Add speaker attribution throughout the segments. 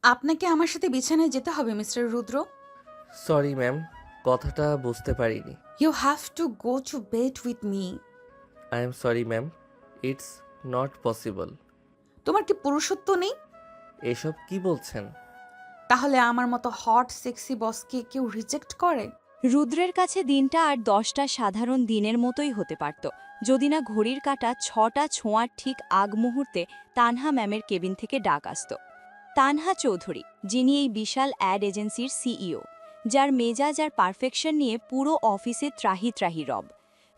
Speaker 1: আপনাকে আমার সাথে বিছানায় যেতে হবে মিস্টার রুদ্র।
Speaker 2: সরি ম্যাম, কথাটা বুঝতে পারিনি।
Speaker 1: You have to go to bed with me.
Speaker 2: I am sorry ma'am, it's not possible.
Speaker 1: তোমার কি পুরুষত্ব নেই?
Speaker 2: এসব কি বলছেন?
Speaker 1: তাহলে আমার মতো হট সেক্সি বসকে কেউ রিজেক্ট করে?
Speaker 3: রুদ্রের কাছে দিনটা আর 10টা সাধারণ দিনের মতোই হতে পারত যদি না ঘড়ির কাঁটা 6টা ছোঁয়ার ঠিক আগ মুহূর্তে তানহা ম্যামের কেবিন থেকে ডাক আসত। তানহা চৌধুরী, যিনি এই বিশাল অ্যাড এজেন্সির সিইও, যার মেজাজ আর পারফেকশন নিয়ে পুরো অফিসে ত্রাহি ত্রাহি রব।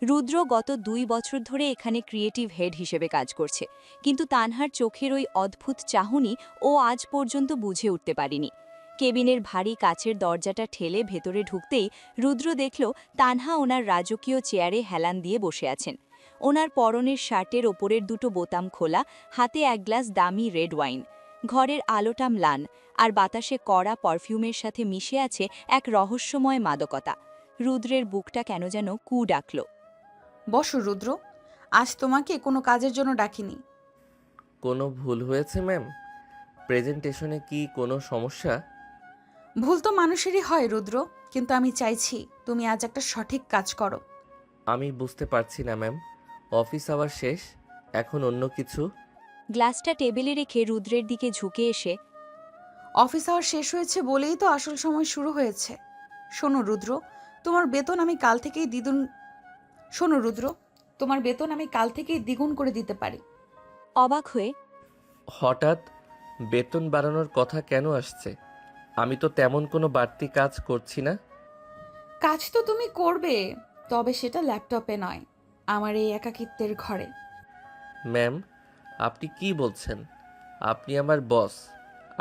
Speaker 3: রুদ্র গত 2 বছর ধরে এখানে ক্রিয়েটিভ হেড হিসেবে কাজ করছে, কিন্তু তানহার চোখের ওই অদ্ভুত চাহনি ও আজ পর্যন্ত বুঝে উঠতে পারেনি। কেবিনের ভারী কাচের দরজাটা ঠেলে ভেতরে ঢুকতেই রুদ্র দেখল তানহা ওনার রাজকীয় চেয়ারে হেলান দিয়ে বসে আছেন। ওনার পরনের শার্টের ওপরের দুটো বোতাম খোলা, হাতে এক গ্লাস দামি রেড ওয়াইন। ঘরের আলোটা ম্লান, আর বাতাসে কড়া পারফিউমের সাথে মিশে আছে এক রহস্যময় মাদকতা। রুদ্রের বুকটা কেন যেন কু ডাকল।
Speaker 1: বসো রুদ্র, আজ তোমাকে কোনো কাজের জন্য ডাকিনি।
Speaker 2: কোনো ভুল হয়েছে ম্যাম? প্রেজেন্টেশনে কি কোনো সমস্যা?
Speaker 1: ভুল তো মানুষেরই হয় রুদ্র, কিন্তু আমি চাইছি তুমি আজ একটা সঠিক কাজ করো।
Speaker 2: আমি বুঝতে পারছি না ম্যাম। অফিস আওয়ার শেষ, এখন অন্য কিছু?
Speaker 3: গ্লাসটা টেবিলে রেখে রুদ্রের দিকে ঝুঁকে এসে,
Speaker 1: অফিস আওয়ার শেষ হয়েছে বলেই তো আসল সময় শুরু হয়েছে। শোনো রুদ্র, তোমার বেতন আমি কাল থেকেই দ্বিগুণ শোনো রুদ্র, তোমার বেতন আমি কাল থেকেই দ্বিগুণ করে দিতে পারি।
Speaker 3: অবাক হয়ে,
Speaker 2: হঠাৎ বেতন বাড়ানোর কথা কেন আসছে? আমি তো তেমন কোনো বাড়তি কাজ করছি না।
Speaker 1: কাজ তো তুমি করবে, তবে সেটা ল্যাপটপে নয়, আমার এই একাকিত্বের ঘরে।
Speaker 2: ম্যাম, আপনি কি বলছেন? আপনি আমার বস,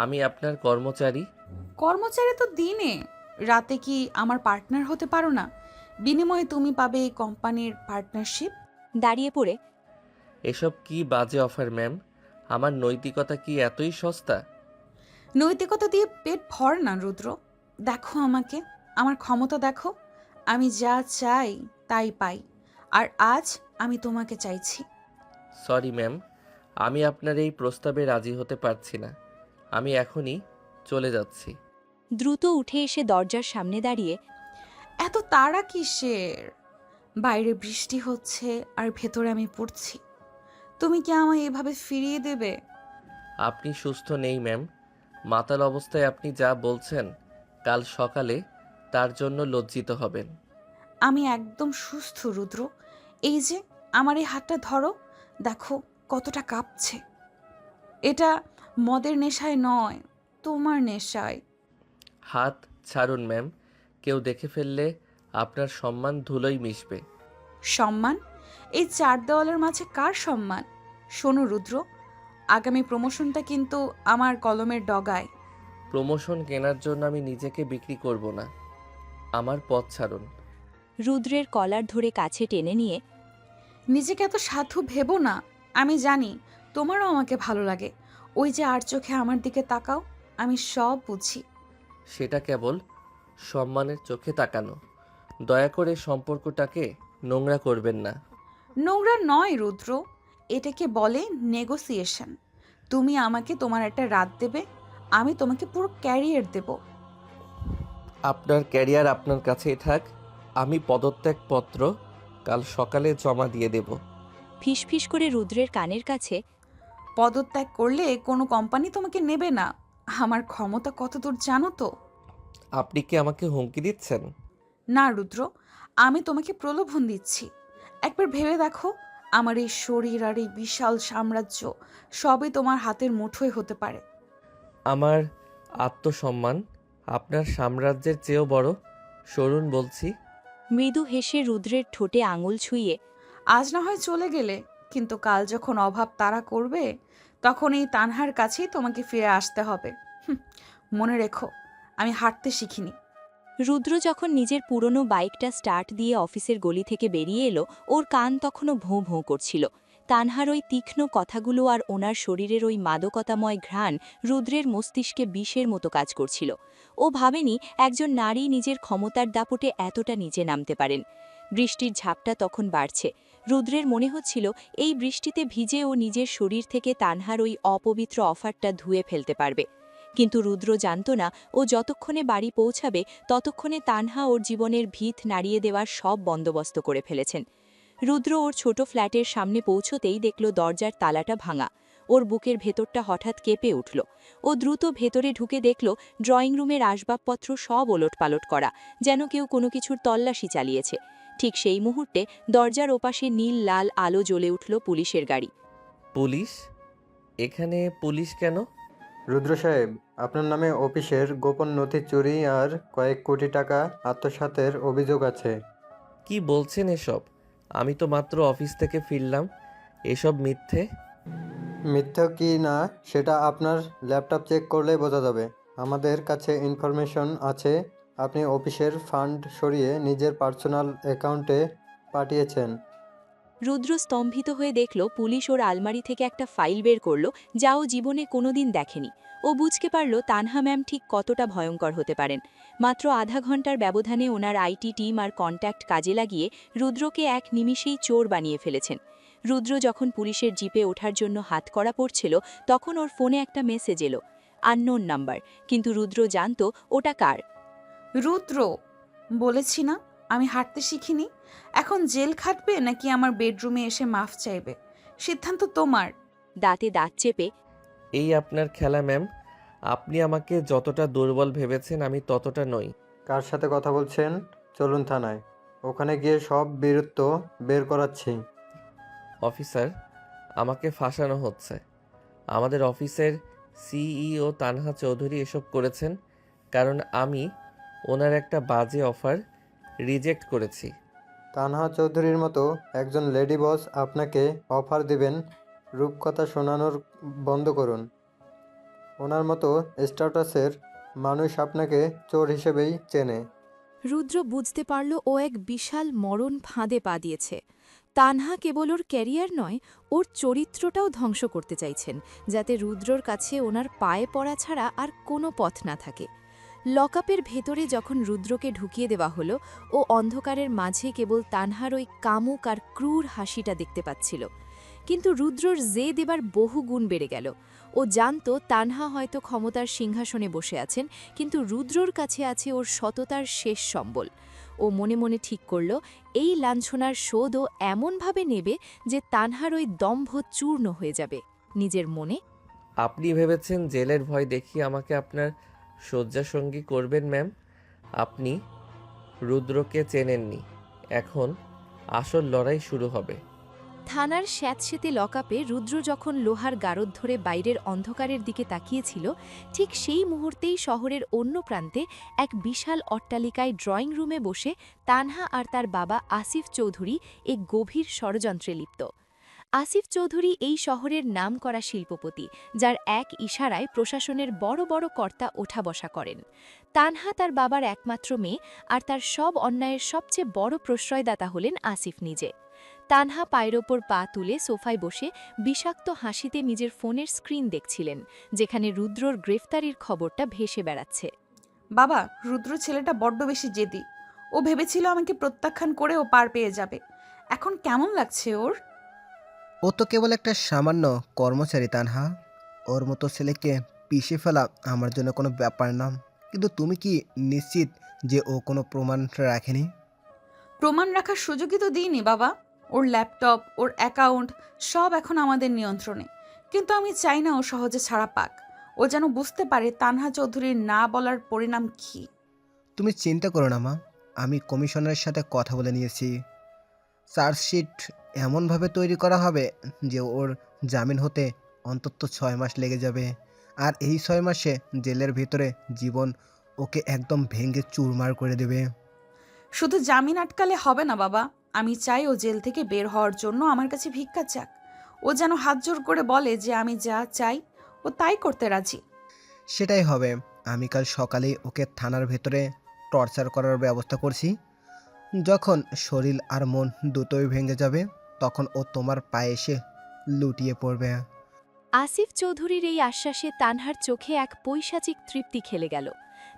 Speaker 2: আমি আপনার কর্মচারী।
Speaker 1: কর্মচারী তো দিনে, রাতে কি আমার পার্টনার হতে পারো না? বিনিময়ে তুমি পাবে এই কোম্পানির পার্টনারশিপ।
Speaker 3: দাঁড়িয়ে পড়ে,
Speaker 2: এসব কি বাজে অফার ম্যাম? আমার নৈতিকতা কি এতই সস্তা?
Speaker 1: নৈতিকতা দিয়ে পেট ভর না রুদ্র। দেখো আমাকে, আমার ক্ষমতা দেখো, আমি যা চাই তাই পাই। আর আজ আমি তোমাকে চাইছি।
Speaker 2: সরি ম্যাম, আমি আপনার এই প্রস্তাবে রাজি হতে পারছি না। আমি এখনই চলে যাচ্ছি।
Speaker 3: দ্রুত উঠে এসে দরজার সামনে দাঁড়িয়ে,
Speaker 1: এত তাড়া কিসের? বাইরে বৃষ্টি হচ্ছে আর ভেতরে আমি পড়ছি। তুমি কি আমায় এভাবে ফিরিয়ে দেবে?
Speaker 2: আপনি সুস্থ নেই ম্যাম। মাতাল অবস্থায় আপনি যা বলছেন, কাল সকালে তার জন্য লজ্জিত হবেন।
Speaker 1: আমি একদম সুস্থ রুদ্র। এই যে আমার এই হাতটা ধরো, দেখো কতটা কাঁপছে। এটা মদের নেশায় নয়, তোমার নেশায়।
Speaker 2: হাত ছাড়ুন ম্যাম, কেউ দেখে ফেললে আপনার সম্মান ধুলোয় মিশবে।
Speaker 1: সম্মান? এই চার দেওয়ালের মাঝে কার সম্মান? শোনো রুদ্র, আগামী প্রমোশনটা কিন্তু আমার কলমের ডগায়।
Speaker 2: প্রমোশন কেনার জন্য আমি নিজেকে বিক্রি করব না। আমার পথ ছাড়ুন।
Speaker 3: রুদ্রের কলার ধরে কাছে টেনে নিয়ে,
Speaker 1: নিজেকে এত সাধু ভেবো না। আমি জানি তোমারও আমাকে ভালো লাগে। ওই যে আর চোখে আমার দিকে তাকাও, আমি সব বুঝি।
Speaker 2: সেটা কেবল সম্মানের চোখে তাকানো। দয়া করে সম্পর্কটাকে নোংরা করবেন না।
Speaker 1: নোংরা নয় রুদ্র, এটাকে বলে নেগোসিয়েশন। তুমি আমাকে তোমার একটা রাত দেবে, আমি তোমাকে পুরো ক্যারিয়ার দেব।
Speaker 2: আপনার ক্যারিয়ার আপনার কাছেই থাক। আমি পদত্যাগপত্র কাল সকালে জমা দিয়ে দেব।
Speaker 3: ফিসফিস করে রুদ্রের কানের কাছে,
Speaker 1: পদত্যাগ করলে কোনো কোম্পানি তোমাকে নেবে না। আমার ক্ষমতা কতদূর জানো তো?
Speaker 2: আপনি কি আমাকে হুমকি দিচ্ছেন?
Speaker 1: না রুদ্র, আমি তোমাকে প্রলোভন দিচ্ছি। একবার ভেবে দেখো, আমার এই শরীর আর এই বিশাল সাম্রাজ্য সবই তোমার হাতের মুঠোয় হতে পারে।
Speaker 2: আমার আত্মসম্মান আপনার সাম্রাজ্যের চেয়েও বড়। সরুন বলছি।
Speaker 3: মৃদু হেসে রুদ্রের ঠোঁটে আঙুল ছুঁয়ে,
Speaker 1: আজ না হয় চলে গেলে, কিন্তু কাল যখন অভাব তাড়া করবে, তখন এই তানহার কাছেই তোমাকে ফিরে আসতে হবে। হুঁ, মনে রেখো, আমি হাঁটতে শিখিনি।
Speaker 3: রুদ্র যখন নিজের পুরনো বাইকটা স্টার্ট দিয়ে অফিসের গলি থেকে বেরিয়ে এলো, ওর কান তখনও ভোঁ ভোঁ করছিল। তানহার ওই তীক্ষ্ণ কথাগুলো আর ওনার শরীরের ওই মাদকতাময় ঘ্রাণ রুদ্রের মস্তিষ্কে বিষের মতো কাজ করছিল। ও ভাবেনি একজন নারী নিজের ক্ষমতার দাপটে এতটা নিচে নামতে পারেন। বৃষ্টির ঝাপটা তখন বাড়ছে। রুদ্রের মনে হচ্ছিল এই বৃষ্টিতে ভিজে ও নিজের শরীর থেকে তানহার ওই অপবিত্র অফারটা ধুয়ে ফেলতে পারবে। কিন্তু রুদ্র জানত না ও যতক্ষণে বাড়ি পৌঁছাবে ততক্ষণে তানহা ওর জীবনের ভিত নাড়িয়ে দেওয়ার সব বন্দোবস্ত করে ফেলেছেন। রুদ্র ওর ছোট ফ্ল্যাটের সামনে পৌঁছতেই দেখল দরজার তালাটা ভাঙা। ওর বুকের ভেতরটা হঠাৎ কেঁপে উঠল। ও দ্রুত ভেতরে ঢুকে দেখল ড্রয়িং রুমের আসবাবপত্র সব ওলটপালট করা, যেন কেউ কোনো কিছুর তল্লাশি চালিয়েছে। ঠিক সেই মুহূর্তে দরজার ওপাশে নীল লাল আলো জ্বলে উঠল পুলিশের গাড়ি।
Speaker 2: পুলিশ? এখানে পুলিশ কেন?
Speaker 4: রুদ্র সাহেব, আপনার নামে অফিসের গোপন নথি চুরি আর কয়েক কোটি টাকা আত্মসাতের অভিযোগ আছে।
Speaker 2: কি বলছেন এসব? আমি তো মাত্র অফিস থেকে ফিরলাম। এসব মিথ্যে।
Speaker 4: মিথ্যা কি না সেটা আপনার ল্যাপটপ চেক করলেই বোঝা যাবে। আমাদের কাছে ইনফরমেশন আছে আপনি অফিসের ফান্ড সরিয়ে নিজের পার্সোনাল অ্যাকাউন্টে পাঠিয়েছেন।
Speaker 3: রুদ্র স্তম্ভিত হয়ে দেখল পুলিশ ওর আলমারি থেকে একটা ফাইল বের করল, যা ও জীবনে কোনোদিন দেখেনি। ও বুঝতে পারল তানহা ম্যাম ঠিক কতটা ভয়ঙ্কর হতে পারেন। মাত্র আধা ঘন্টার ব্যবধানে ওনার আইটি টিম আর কন্ট্যাক্ট কাজে লাগিয়ে রুদ্রকে এক নিমিষেই চোর বানিয়ে ফেলেছেন। রুদ্র যখন পুলিশের জিপে ওঠার জন্য হাত করা পড়ছিল তখন ওর ফোনে একটা মেসেজ এলো, আননোন নাম্বার। কিন্তু রুদ্র জানত ওটা কার।
Speaker 1: রুদ্র, বলেছি না আমি হাঁটতে শিখিনি। এখন জেল খাটবে নাকি আমার বেডরুমে এসে মাফ চাইবে, সিদ্ধান্ত তোমার।
Speaker 3: দাঁতে দাঁত চেপে
Speaker 2: এই আপনার খেলা ম্যাম। আপনি আমাকে যতটা দুর্বল ভেবেছেন আমি ততটা নই।
Speaker 4: কার সাথে কথা বলছেন? চলুন থানায়, ওখানে গিয়ে সব বীরত্ব বের করাচ্ছি।
Speaker 2: অফিসার, আমাকে ফাঁসানো হচ্ছে। আমাদের অফিসের সিইও তানহা চৌধুরী এসব করেছেন কারণ আমি ওনার একটা বাজে অফার রিজেক্ট করেছি।
Speaker 4: তানহা চৌধুরীর মতো একজন লেডি বস আপনাকে অফার দিবেন? রূপকথা শোনানোর বন্ধ করুন। ওনার মতো স্ট্যাটাসের মানুষ আপনাকে চোর হিসেবেই চেনে।
Speaker 5: রুদ্র বুঝতে পারল ও এক বিশাল মরণ ফাঁদে পা দিয়েছে। তানহা কেবল ওর ক্যারিয়ার নয়, ওর চরিত্রটাও ধ্বংস করতে চাইছেন, যাতে রুদ্রর কাছে ওনার পায়ে পড়া ছাড়া আর কোনো পথ না থাকে। লকআপের ভেতরে যখন রুদ্রকে ঢুকিয়ে দেওয়া হলো, ও অন্ধকারের মাঝে কেবল তানহার ওই কামুক আর ক্রূর হাসিটা দেখতে পাচ্ছিল। কিন্তু রুদ্রর জেদ এবার বহু গুণ বেড়ে গেল। ও জানত তানহা হয়তো ক্ষমতার সিংহাসনে বসে আছেন, কিন্তু রুদ্রর কাছে আছে ওর সততার শেষ সম্বল। ও মনে মনে ঠিক করল এই লাঞ্ছনার শোধ ও এমনভাবে নেবে যে তানহার ওই দম্ভ চূর্ণ হয়ে যাবে। নিজের মনে
Speaker 2: আপনি ভেবেছেন জেলের ভয় দেখিয়ে আমাকে আপনার শয্যাসঙ্গী করবেন ম্যাম? আপনি রুদ্রকে চেনেননি। এখন আসল লড়াই শুরু হবে।
Speaker 5: থানার স্যাঁতসেঁতে লকআপে রুদ্র যখন লোহার গারদ ধরে বাইরের অন্ধকারের দিকে তাকিয়েছিল, ঠিক সেই মুহূর্তেই শহরের অন্য প্রান্তে এক বিশাল অট্টালিকায় ড্রয়িং রুমে বসে তানহা আর তার বাবা আসিফ চৌধুরী এক গভীর ষড়যন্ত্রে লিপ্ত। আসিফ চৌধুরী এই শহরের নামকরা শিল্পপতি, যার এক ইশারায় প্রশাসনের বড় বড় কর্তা ওঠা বসা করেন। তানহা তার বাবার একমাত্র মেয়ে, আর তার সব অন্যায়ের সবচেয়ে বড় প্রশ্রয়দাতা হলেন আসিফ নিজে। তানহা পায়ের ওপর পা তুলে সোফায় বসে বিষাক্ত হাসিতে নিজের ফোনের স্ক্রিন দেখছিলেন, যেখানে রুদ্রর গ্রেফতারির খবরটা ভেসে বেড়াচ্ছে।
Speaker 1: বাবা, রুদ্র ছেলেটা বড্ড বেশি জেদি। ও ভেবেছিল আমাকে প্রত্যাখ্যান করে ও পার পেয়ে যাবে। এখন কেমন লাগছে ওর?
Speaker 6: ও তো কেবল একটা সামান্য কর্মচারী তানহা। ওর মতো ছেলেকে পিষে ফেলা আমার জন্য কোনো ব্যাপার না। কিন্তু তুমি কি নিশ্চিত যে ও কোনো প্রমাণ রাখেনি?
Speaker 1: প্রমাণ রাখার সুযোগই তো দিইনি বাবা। ওর ল্যাপটপ, ওর অ্যাকাউন্ট সব এখন আমাদের নিয়ন্ত্রণে। কিন্তু আমি চাই না ও সহজে ছাড়া পাক। ও যেন বুঝতে পারে তানহা চৌধুরীর না বলার পরিণাম কী।
Speaker 6: তুমি চিন্তা করো না মা, আমি কমিশনারের সাথে কথা বলে নিয়েছি। চার্জশিট এমনভাবে তৈরি করা হবে যে ওর জামিন হতে অন্তত 6 মাস লেগে যাবে। আর এই 6 মাসে জেলের ভিতরে জীবন ওকে একদম ভেঙে চুরমার করে দেবে।
Speaker 1: শুধু জামিন আটকালে হবে না বাবা। আমি চাই ও জেল থেকে বের হওয়ার জন্য আমার কাছে ভিক্ষা চাক। ও যেন হাত জোর করে বলে যে আমি যা চাই ও তাই করতে রাজি।
Speaker 6: সেটাই হবে। আমি কাল সকালেই ওকে থানার ভেতরে টর্চার করার ব্যবস্থা করছি। যখন শরীর আর মন দুটোই ভেঙে যাবে তখন ও তোমার পায়ে এসে লুটিয়ে পড়বে।
Speaker 5: আসিফ চৌধুরীর এই আশ্বাসে তানহার চোখে এক পৈশাচিক তৃপ্তি খেলে গেল।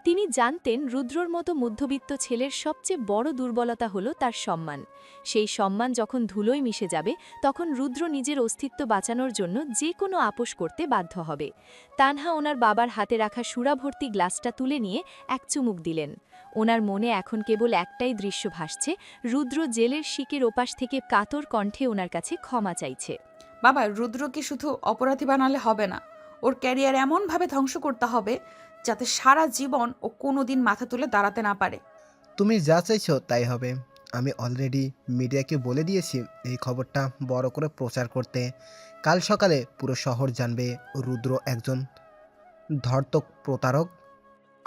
Speaker 5: তিনি জানতেন রুদ্রর মতো মধ্যবিত্ত ছেলের সবচেয়ে বড় দুর্বলতা হলো তার সম্মান। সেই সম্মান যখন ধুলোয় মিশে যাবে তখন রুদ্র নিজের অস্তিত্ব বাঁচানোর জন্য যে কোনো আপোষ করতে বাধ্য হবে। তানহা ওনার বাবার হাতে রাখা সুরাভর্তি গ্লাসটা তুলে নিয়ে এক চুমুক দিলেন। ওনার মনে এখন কেবল একটাই দৃশ্য ভাসছে, রুদ্র জেলের শিকের ওপাশ থেকে কাতর কণ্ঠে ওনার কাছে ক্ষমা চাইছে।
Speaker 1: বাবা, রুদ্রকে শুধু অপরাধী বানালে হবে না, ওর ক্যারিয়ার এমনভাবে ধ্বংস করতে হবে যাতে সারা জীবন ও কোনোদিন মাথা তুলে দাঁড়াতে না পারে।
Speaker 6: তুমি যা চাইছো তাই হবে। আমি অলরেডি মিডিয়াকে বলে দিয়েছি এই খবরটা বড় করে প্রচার করতে। কাল সকালে পুরো শহর জানবে রুদ্র একজন ধর্তক প্রতারক।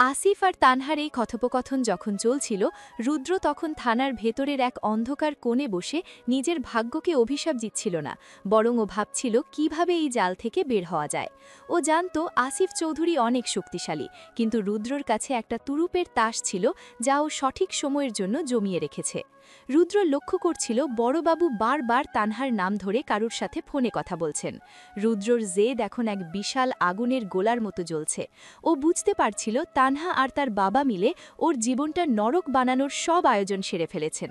Speaker 5: আসিফ আর তানহার এই কথোপকথন যখন চলছিল, রুদ্র তখন থানার ভেতরের এক অন্ধকার কোণে বসে নিজের ভাগ্যকে অভিশাপ দিচ্ছিল না, বরং ও ভাবছিল কিভাবে এই জাল থেকে বের হওয়া যায়। ও জানত আসিফ চৌধুরী অনেক শক্তিশালী, কিন্তু রুদ্রর কাছে একটা তুরুপের তাস ছিল যা ও সঠিক সময়ের জন্য জমিয়ে রেখেছে। রুদ্র লক্ষ্য করছিল বড়বাবু বারবার তানহার নাম ধরে কারুর সাথে ফোনে কথা বলছেন। রুদ্রর জেদ এখন এক বিশাল আগুনের গোলার মতো জ্বলছে। ও বুঝতে পারছিল তানহা আর তার বাবা মিলে ওর জীবনটা নরক বানানোর সব আয়োজন সেরে ফেলেছেন।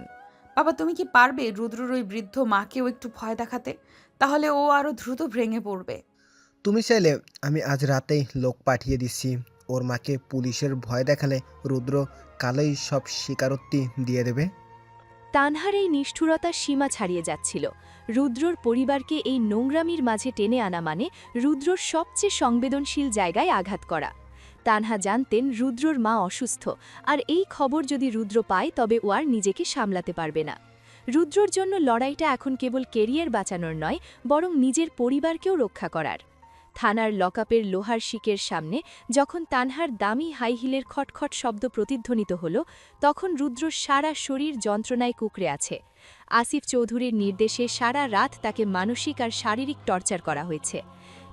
Speaker 1: বাবা, তুমি কি পারবে রুদ্রর ওই বৃদ্ধ মাকেও একটু ভয় দেখাতে? তাহলে ও আরও দ্রুত ভেঙে পড়বে।
Speaker 6: তুমি চাইলে আমি আজ রাতেই লোক পাঠিয়ে দিচ্ছি। ওর মাকে পুলিশের ভয় দেখালে রুদ্র কালই সব স্বীকারোক্তি দিয়ে দেবে।
Speaker 5: তানহার এই নিষ্ঠুরতার সীমা ছাড়িয়ে যাচ্ছিল। রুদ্রর পরিবারকে এই নোংরামির মাঝে টেনে আনা মানে রুদ্রর সবচেয়ে সংবেদনশীল জায়গায় আঘাত করা। তানহা জানতেন রুদ্রর মা অসুস্থ, আর এই খবর যদি রুদ্র পায় তবে ও আর নিজেকে সামলাতে পারবে না। রুদ্রর জন্য লড়াইটা এখন কেবল কেরিয়ার বাঁচানোর নয়, বরং নিজের পরিবারকেও রক্ষা করার। থানার লকআপের লোহার শিকের সামনে যখন তানহার দামি হাই হিলের খটখট শব্দ প্রতিধ্বনিত হল, তখন রুদ্র সারা শরীর যন্ত্রণায় কুঁকড়ে আছে। আসিফ চৌধুরীর নির্দেশে সারা রাত তাকে মানসিক আর শারীরিক টর্চার করা হয়েছে।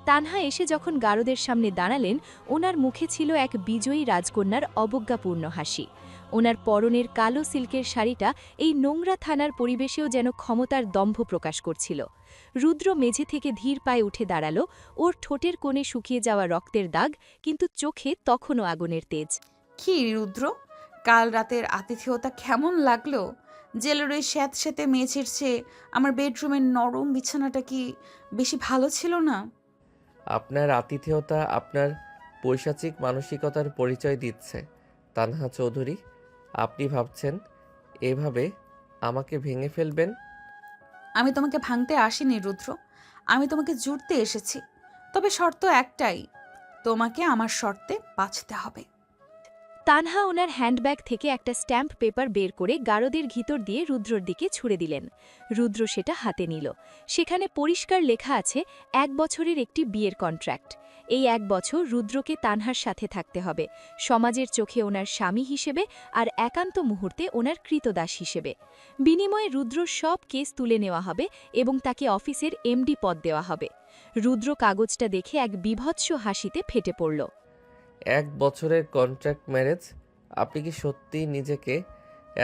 Speaker 5: তানহা এসে যখন গারদের সামনে দাঁড়ালেন, ওনার মুখে ছিল এক বিজয়ী রাজকন্যার অবজ্ঞাপূর্ণ হাসি। ওনার পরনের কালো সিল্কের শাড়িটা এই নোংরা থানার পরিবেশেও যেন ক্ষমতার দম্ভ প্রকাশ করছিল। রুদ্র মেঝে থেকে ধীর পায়ে উঠে দাঁড়াল, ওর ঠোঁটের কোণে শুকিয়ে যাওয়া রক্তের দাগ, কিন্তু চোখে তখনও আগুনের তেজ।
Speaker 1: কি রুদ্র, কাল রাতের আতিথেয়তা কেমন লাগলো? জেলের ওই স্যাঁতস্যাঁতে মেঝের চেয়ে আমার বেডরুমের নরম বিছানাটা কি বেশি ভালো ছিল না?
Speaker 2: আপনার আতিথেয়তা আপনার পৈশাচিক মানসিকতার পরিচয় দিচ্ছে তানহা চৌধুরী। আপনি ভাবছেন এভাবে আমাকে ভেঙে ফেলবেন?
Speaker 1: আমি তোমাকে ভাঙতে আসিনি রুদ্র, আমি তোমাকে জুড়তে এসেছি। তবে শর্ত একটাই, তোমাকে আমার শর্তে বাঁচতে হবে।
Speaker 5: তানহা ওনার হ্যান্ডব্যাগ থেকে একটা স্ট্যাম্প পেপার বের করে গারদের ভিতর দিয়ে রুদ্রর দিকে ছুড়ে দিলেন। রুদ্র সেটা হাতে নিল। সেখানে পরিষ্কার লেখা আছে 1 বছরের একটি বিয়ের কন্ট্রাক্ট। এই 1 বছর রুদ্রকে তানহার সাথে থাকতে হবে, সমাজের চোখে ওনার স্বামী হিসেবে আর একান্ত মুহূর্তে ওনার কৃতদাস হিসেবে। বিনিময়ে রুদ্রর সব কেস তুলে নেওয়া হবে এবং তাকে অফিসের এমডি পদ দেওয়া হবে। রুদ্র কাগজটা দেখে এক বিভৎস হাসিতে ফেটে পড়ল।
Speaker 2: 1 বছরের কন্ট্রাক্ট ম্যারেজ? আপনি কি সত্যিই নিজেকে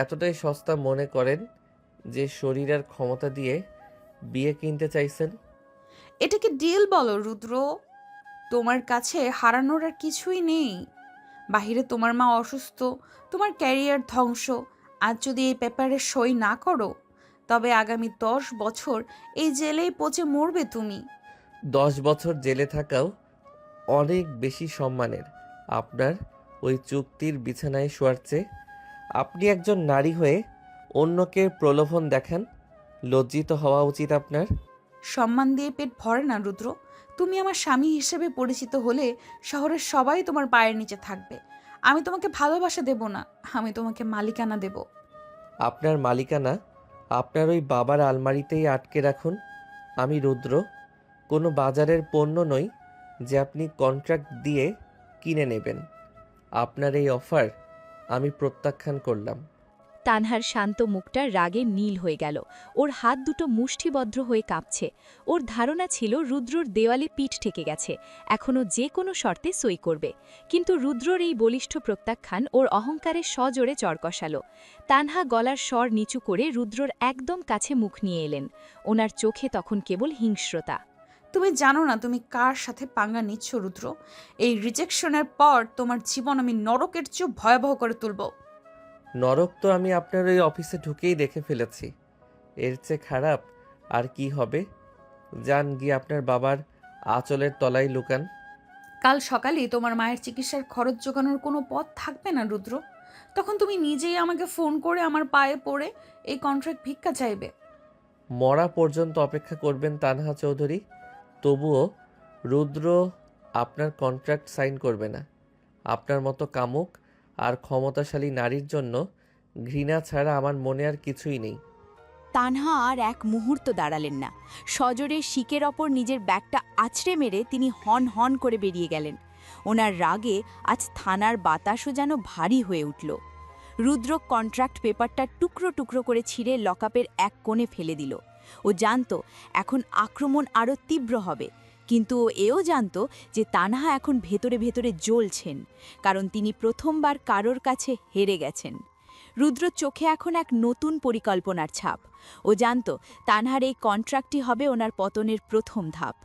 Speaker 2: এতটাই সস্তা মনে করেন যে শরীর আর ক্ষমতা দিয়ে বিয়ে কিনতে চাইছেন?
Speaker 1: এটাকে ডিল বলো রুদ্র। তোমার কাছে হারানোর আর কিছুই নেই। বাহিরে তোমার মা অসুস্থ, তোমার ক্যারিয়ার ধ্বংস। আজ যদি এই পেপারে সই না করো, তবে আগামী 10 বছর এই জেলেই পচে মরবে তুমি।
Speaker 2: 10 বছর জেলে থাকাও অনেক বেশি সম্মানের আপনার ওই চুক্তির বিছানায় শোয়ার চেয়ে। আপনি একজন নারী হয়ে অন্যকে প্রলোভন দেখান, লজ্জিত হওয়া উচিত আপনার।
Speaker 1: সম্মান দিয়ে পেট ভরে না রুদ্র। তুমি আমার স্বামী হিসেবে পরিচিত হলে শহরের সবাই তোমার পায়ের নিচে থাকবে। আমি তোমাকে ভালোবাসা দেব না, আমি তোমাকে মালিকানা দেব।
Speaker 2: আপনার মালিকানা আপনার ওই বাবার আলমারিতেই আটকে রাখুন। আমি রুদ্র, কোনো বাজারের পণ্য নই যে আপনি কন্ট্রাক্ট দিয়ে কিনে নেবেন। আপনার এই অফার আমি প্রত্যাখ্যান করলাম।
Speaker 5: তানহার শান্ত মুখটা রাগে নীল হয়ে গেল। ওর হাত দুটো মুষ্টিবদ্ধ হয়ে কাঁপছে। ওর ধারণা ছিল রুদ্রর দেওয়ালে পিঠ ঠেকে গেছে, এখনও যে কোনো শর্তে সই করবে। কিন্তু রুদ্রর এই বলিষ্ঠ প্রত্যাখ্যান ওর অহংকারে সজোরে চড় কষালো। তানহা গলার স্বর নিচু করে রুদ্রর একদম কাছে মুখ নিয়ে এলেন। ওনার চোখে তখন কেবল হিংস্রতা।
Speaker 1: তুমি জানো না তুমি কার সাথে পাঙ্গা নিচ্ছ রুদ্র। এই রিজেকশনের পর তোমার জীবন আমি নরকের চেয়েও ভয়াবহ করে তুলব।
Speaker 2: নরক তো আমি আপনার ওই অফিসে ঢুকেই দেখে ফেলেছি। এর চেয়ে খারাপ আর কি হবে? যান গিয়ে আপনার বাবার আঁচলের তলায় লুকান।
Speaker 1: কাল সকালেই তোমার মায়ের চিকিৎসার খরচ জোগানোর কোনো পথ থাকবে না রুদ্র। তখন তুমি নিজেই আমাকে ফোন করে আমার পায়ে পড়ে এই কন্ট্রাক্ট ভিক্ষা চাইবে।
Speaker 2: মরা পর্যন্ত অপেক্ষা করবেন তানহা চৌধুরী, তবুও রুদ্র আপনার কন্ট্রাক্ট সাইন করবে না। আপনার মতো কামুক আর ক্ষমতাশালী নারীর জন্য ঘৃণা ছাড়া আমার মনে আর কিছুই নেই।
Speaker 3: তানহা আর এক মুহূর্ত দাঁড়ালেন না। সজোরে শিকের ওপর নিজের ব্যাগটা আছড়ে মেরে তিনি হন হন করে বেরিয়ে গেলেন। ওনার রাগে আজ থানার বাতাসও যেন ভারী হয়ে উঠল। রুদ্র কন্ট্রাক্ট পেপারটা টুকরো টুকরো করে ছিঁড়ে লকআপের এক কোণে ফেলে দিল। ও জানত এখন আক্রমণ আরও তীব্র হবে, কিন্তু ও এও জানত যে তানহা এখন ভেতরে ভেতরে জ্বলছেন, কারণ তিনি প্রথমবার কারোর কাছে হেরে গেছেন। রুদ্র চোখে এখন এক নতুন পরিকল্পনার ছাপ। ও জানত তানহার এই কন্ট্রাক্টই হবে ওনার পতনের প্রথম ধাপ।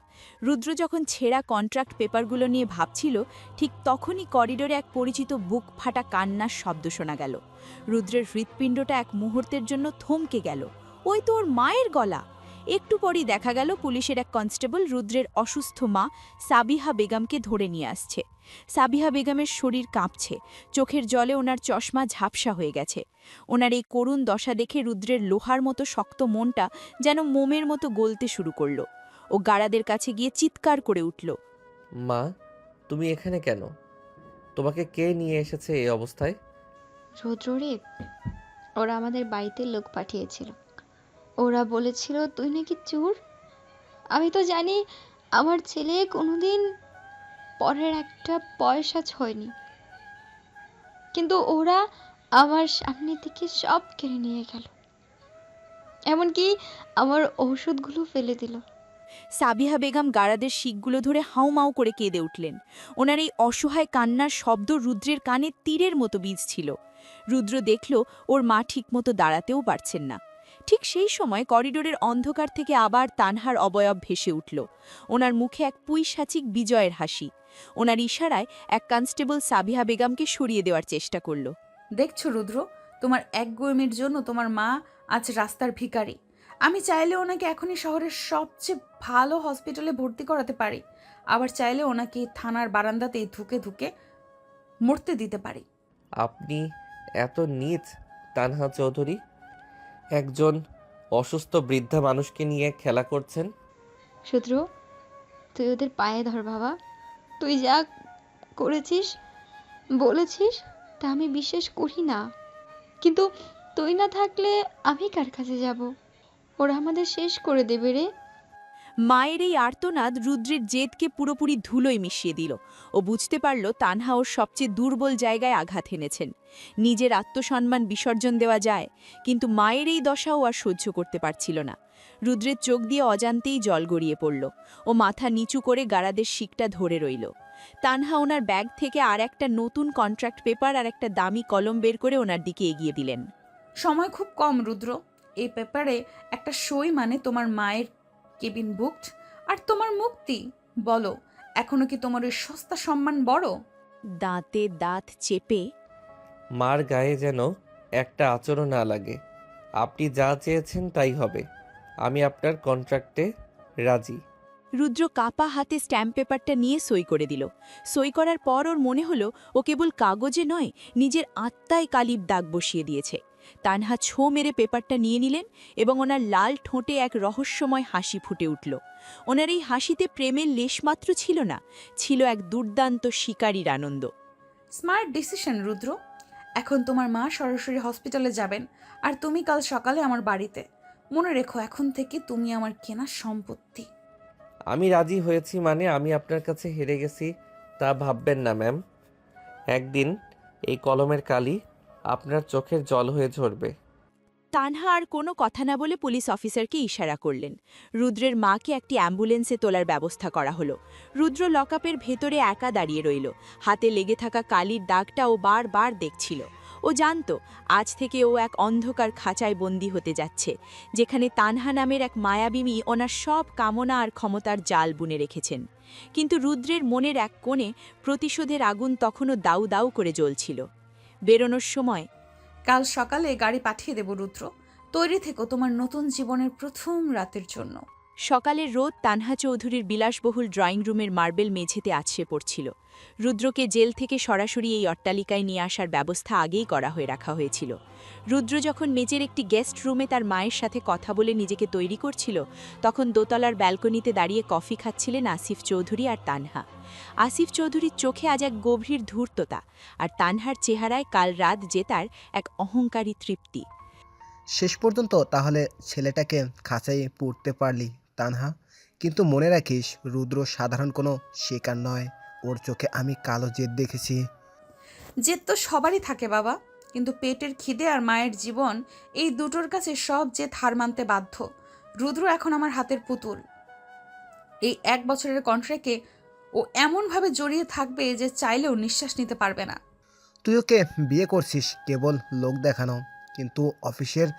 Speaker 3: রুদ্র যখন ছেঁড়া কন্ট্রাক্ট পেপারগুলো নিয়ে ভাবছিল, ঠিক তখনই করিডোরে এক পরিচিত বুক ফাটা কান্নার শব্দ শোনা গেল। রুদ্রের হৃৎপিণ্ডটা এক মুহূর্তের জন্য থমকে গেল। ওই তো ওর মায়ের গলা! একটু পরই দেখা গেল পুলিশের এক কনস্টেবল রুদ্রের অসুস্থ মা সাবিহা বেগমকে ধরে নিয়ে আসছে। সাবিহা বেগমের শরীর কাঁপছে, চোখের জলে ওনার চশমা ঝাপসা হয়ে গেছে। ওনার এই করুণ দশা দেখে রুদ্রের লোহার মতো শক্ত মনটা যেন মোমের মতো গলতে শুরু করল। ও গাড়াদের কাছে গিয়ে চিৎকার করে উঠল,
Speaker 2: মা, তুমি এখানে কেন? তোমাকে কে নিয়ে এসেছে এই অবস্থায়?
Speaker 7: রুদ্ররে, ওরা আমাদের বাড়িতে লোক পাঠিয়েছিল। ওরা বলেছিল তুই নাকি চোর। আমি তো জানি আমার ছেলে কোনোদিন পরের একটা পয়সা ছোঁয়নি, কিন্তু ওরা আমার সামনে থেকে সব কেড়ে নিয়ে গেল, এমনকি আমার ঔষধগুলো ফেলে দিল।
Speaker 3: সাবিহা বেগম গাড়াদের শিকগুলো ধরে হাউমাউ করে কেঁদে উঠলেন। ওনার এই অসহায় কান্নার শব্দ রুদ্রের কানে তীরের মতো বীজছিল। রুদ্র দেখল ওর মা ঠিকমতো দাঁড়াতেও পারছেন না। ঠিক সেই সময় করিডোরের অন্ধকার থেকে আবার তানহার অবয়ব ভেসে উঠল। ওনার মুখে এক পৈশাচিক বিজয়ের হাসি। ওনার ইশারায় এক কনস্টেবল সাবিহা বেগমকে সরিয়ে দেওয়ার চেষ্টা করল।
Speaker 1: দেখছো রুদ্র, তোমার একগুঁয়েমির জন্য তোমার মা আজ রাস্তার ভিখারি। আমি চাইলে ওনাকে এখনই শহরের সবচেয়ে ভালো হসপিটালে ভর্তি করাতে পারি, আবার চাইলে ওনাকে থানার বারান্দাতেই ধুকে ধুকে মরতে দিতে পারি।
Speaker 2: আপনি এত নীচ তানহা চৌধুরী? একজন অসুস্থ বৃদ্ধা মানুষকে নিয়ে খেলা করছেন।
Speaker 7: রুদ্র, তুই ওদের পায়ে ধর বাবা। তুই যা করেছিস বলেছিস তা আমি বিশ্বাস করি না, কিন্তু তুই না থাকলে আমি কার কাছে যাব? ওরা আমাদের শেষ করে দেবে রে।
Speaker 3: মায়ের এই আর্তনাদ রুদ্রের জেদকে পুরোপুরি ধুলোয় মিশিয়ে দিল। ও বুঝতে পারল তানহা ওর সবচেয়ে দুর্বল জায়গায় আঘাত এনেছেন। নিজের আত্মসম্মান বিসর্জন দেওয়া যায়, কিন্তু মায়ের এই দশাও আর সহ্য করতে পারছিল না। রুদ্রের চোখ দিয়ে অজান্তেই জল গড়িয়ে পড়ল। ও মাথা নিচু করে গাড়াদের শিকটা ধরে রইল। তানহা ওনার ব্যাগ থেকে আর একটা নতুন কন্ট্রাক্ট পেপার আর একটা দামি কলম বের করে ওনার দিকে এগিয়ে দিলেন।
Speaker 1: সময় খুব কম রুদ্র, এই পেপারে একটা সই মানে তোমার মায়ের কেবিন বুকড আর তোমার মুক্তি। বলো, এখনো কি তোমার ওই সস্তা সম্মান বড়?
Speaker 3: দাঁতে দাঁত চেপে,
Speaker 2: মার গায়ে যেন একটা আচরণ না লাগে। আপনি যা চেয়েছেন তাই হবে। আমি আপনার কন্ট্রাক্টে রাজি।
Speaker 3: রুদ্র কাপা হাতে স্ট্যাম্প পেপারটা নিয়ে সই করে দিল। সই করার পর ওর মনে হলো ও কেবল কাগজে নয়, নিজের আত্মায় কালির দাগ বসিয়ে দিয়েছে। তানহা ছো মেরে পেপারটা নিয়ে নিলেন এবং ওনার লাল ঠোঁটে এক রহস্যময় হাসি ফুটে উঠল। ওনার এই হাসিতে প্রেমের লেশমাত্র ছিল না, ছিল এক দুর্দান্ত শিকারীর আনন্দ।
Speaker 1: স্মার্ট ডিসিশন রুদ্র। এখন তোমার মা সরাসরি হসপিটালে যাবেন আর তুমি কাল সকালে আমার বাড়িতে। মনে রেখো, এখন থেকে তুমি আমার কেনা সম্পত্তি।
Speaker 2: আমি রাজি হয়েছি মানে আমি আপনার কাছে হেরে গেছি তা ভাববেন না ম্যাম। একদিন এই কলমের কালি আপনার চোখের জল হয়ে ঝরবে।
Speaker 3: তানহা আর কোনো কথা না বলে পুলিশ অফিসারকে ইশারা করলেন। রুদ্রের মাকে একটি অ্যাম্বুলেন্সে তোলার ব্যবস্থা করা হলো। রুদ্র লকআপের ভেতরে একা দাঁড়িয়ে রইল। হাতে লেগে থাকা কালির দাগটা ও বারবার দেখছিল। ও জানত আজ থেকে ও এক অন্ধকার খাঁচায় বন্দী হতে যাচ্ছে, যেখানে তানহা নামের এক মায়াবিনী ওনার সব কামনা আর ক্ষমতার জাল বুনে রেখেছেন। কিন্তু রুদ্রের মনের এক কোণে প্রতিশোধের আগুন তখনও দাউ দাউ করে জ্বলছিল। বেরোনোর সময়,
Speaker 1: কাল সকালে গাড়ি পাঠিয়ে দেব রুদ্র, তৈরি থেকো তোমার নতুন জীবনের প্রথম রাতের জন্য।
Speaker 3: সকালের রোদ তানহা চৌধুরীর বিলাসবহুল ড্রয়িং রুমের মার্বেল মেঝেতে আছড়ে পড়ছিল। রুদ্রকে জেল থেকে সরাসরি এই অট্টালিকায় নিয়ে আসার ব্যবস্থা আগেই করা হয়ে রাখা হয়েছিল। রুদ্র যখন মেজের একটি গেস্ট রুমে তার মায়ের সাথে কথা বলে নিজেকে তৈরি করছিল, তখন দোতলার ব্যালকনিতে দাঁড়িয়ে কফি খাচ্ছিলেন আসিফ চৌধুরী আর তানহা। আসিফ চৌধুরীর চোখে আজ এক গভীর ধূর্ততা, আর তানহার চেহারায় কাল রাত জেতার এক অহংকারী তৃপ্তি।
Speaker 6: শেষ পর্যন্ত তাহলে ছেলেটাকে খাঁচাই পুড়তে পারলি তানহা, কিন্তু মনে রাখিস রুদ্র সাধারণ কোনো শিকার নয়। ওর চোখে আমি কালো জেদ দেখেছি।
Speaker 1: জেদ তো সবারই থাকে বাবা, কিন্তু পেটের খিদে আর মায়ের জীবন, এই দুটোর কাছে সব জেদ হার মানতে বাধ্য। রুদ্র এখন আমার হাতের পুতুল। এই 1 বছরের কন্ট্রাক্টে ও এমনভাবে জড়িয়ে থাকবে যে চাইলেও নিঃশ্বাস নিতে পারবে না।
Speaker 6: তুই ওকে বিয়ে করছিস কেবল লোক দেখানো, কিন্তু অফিসের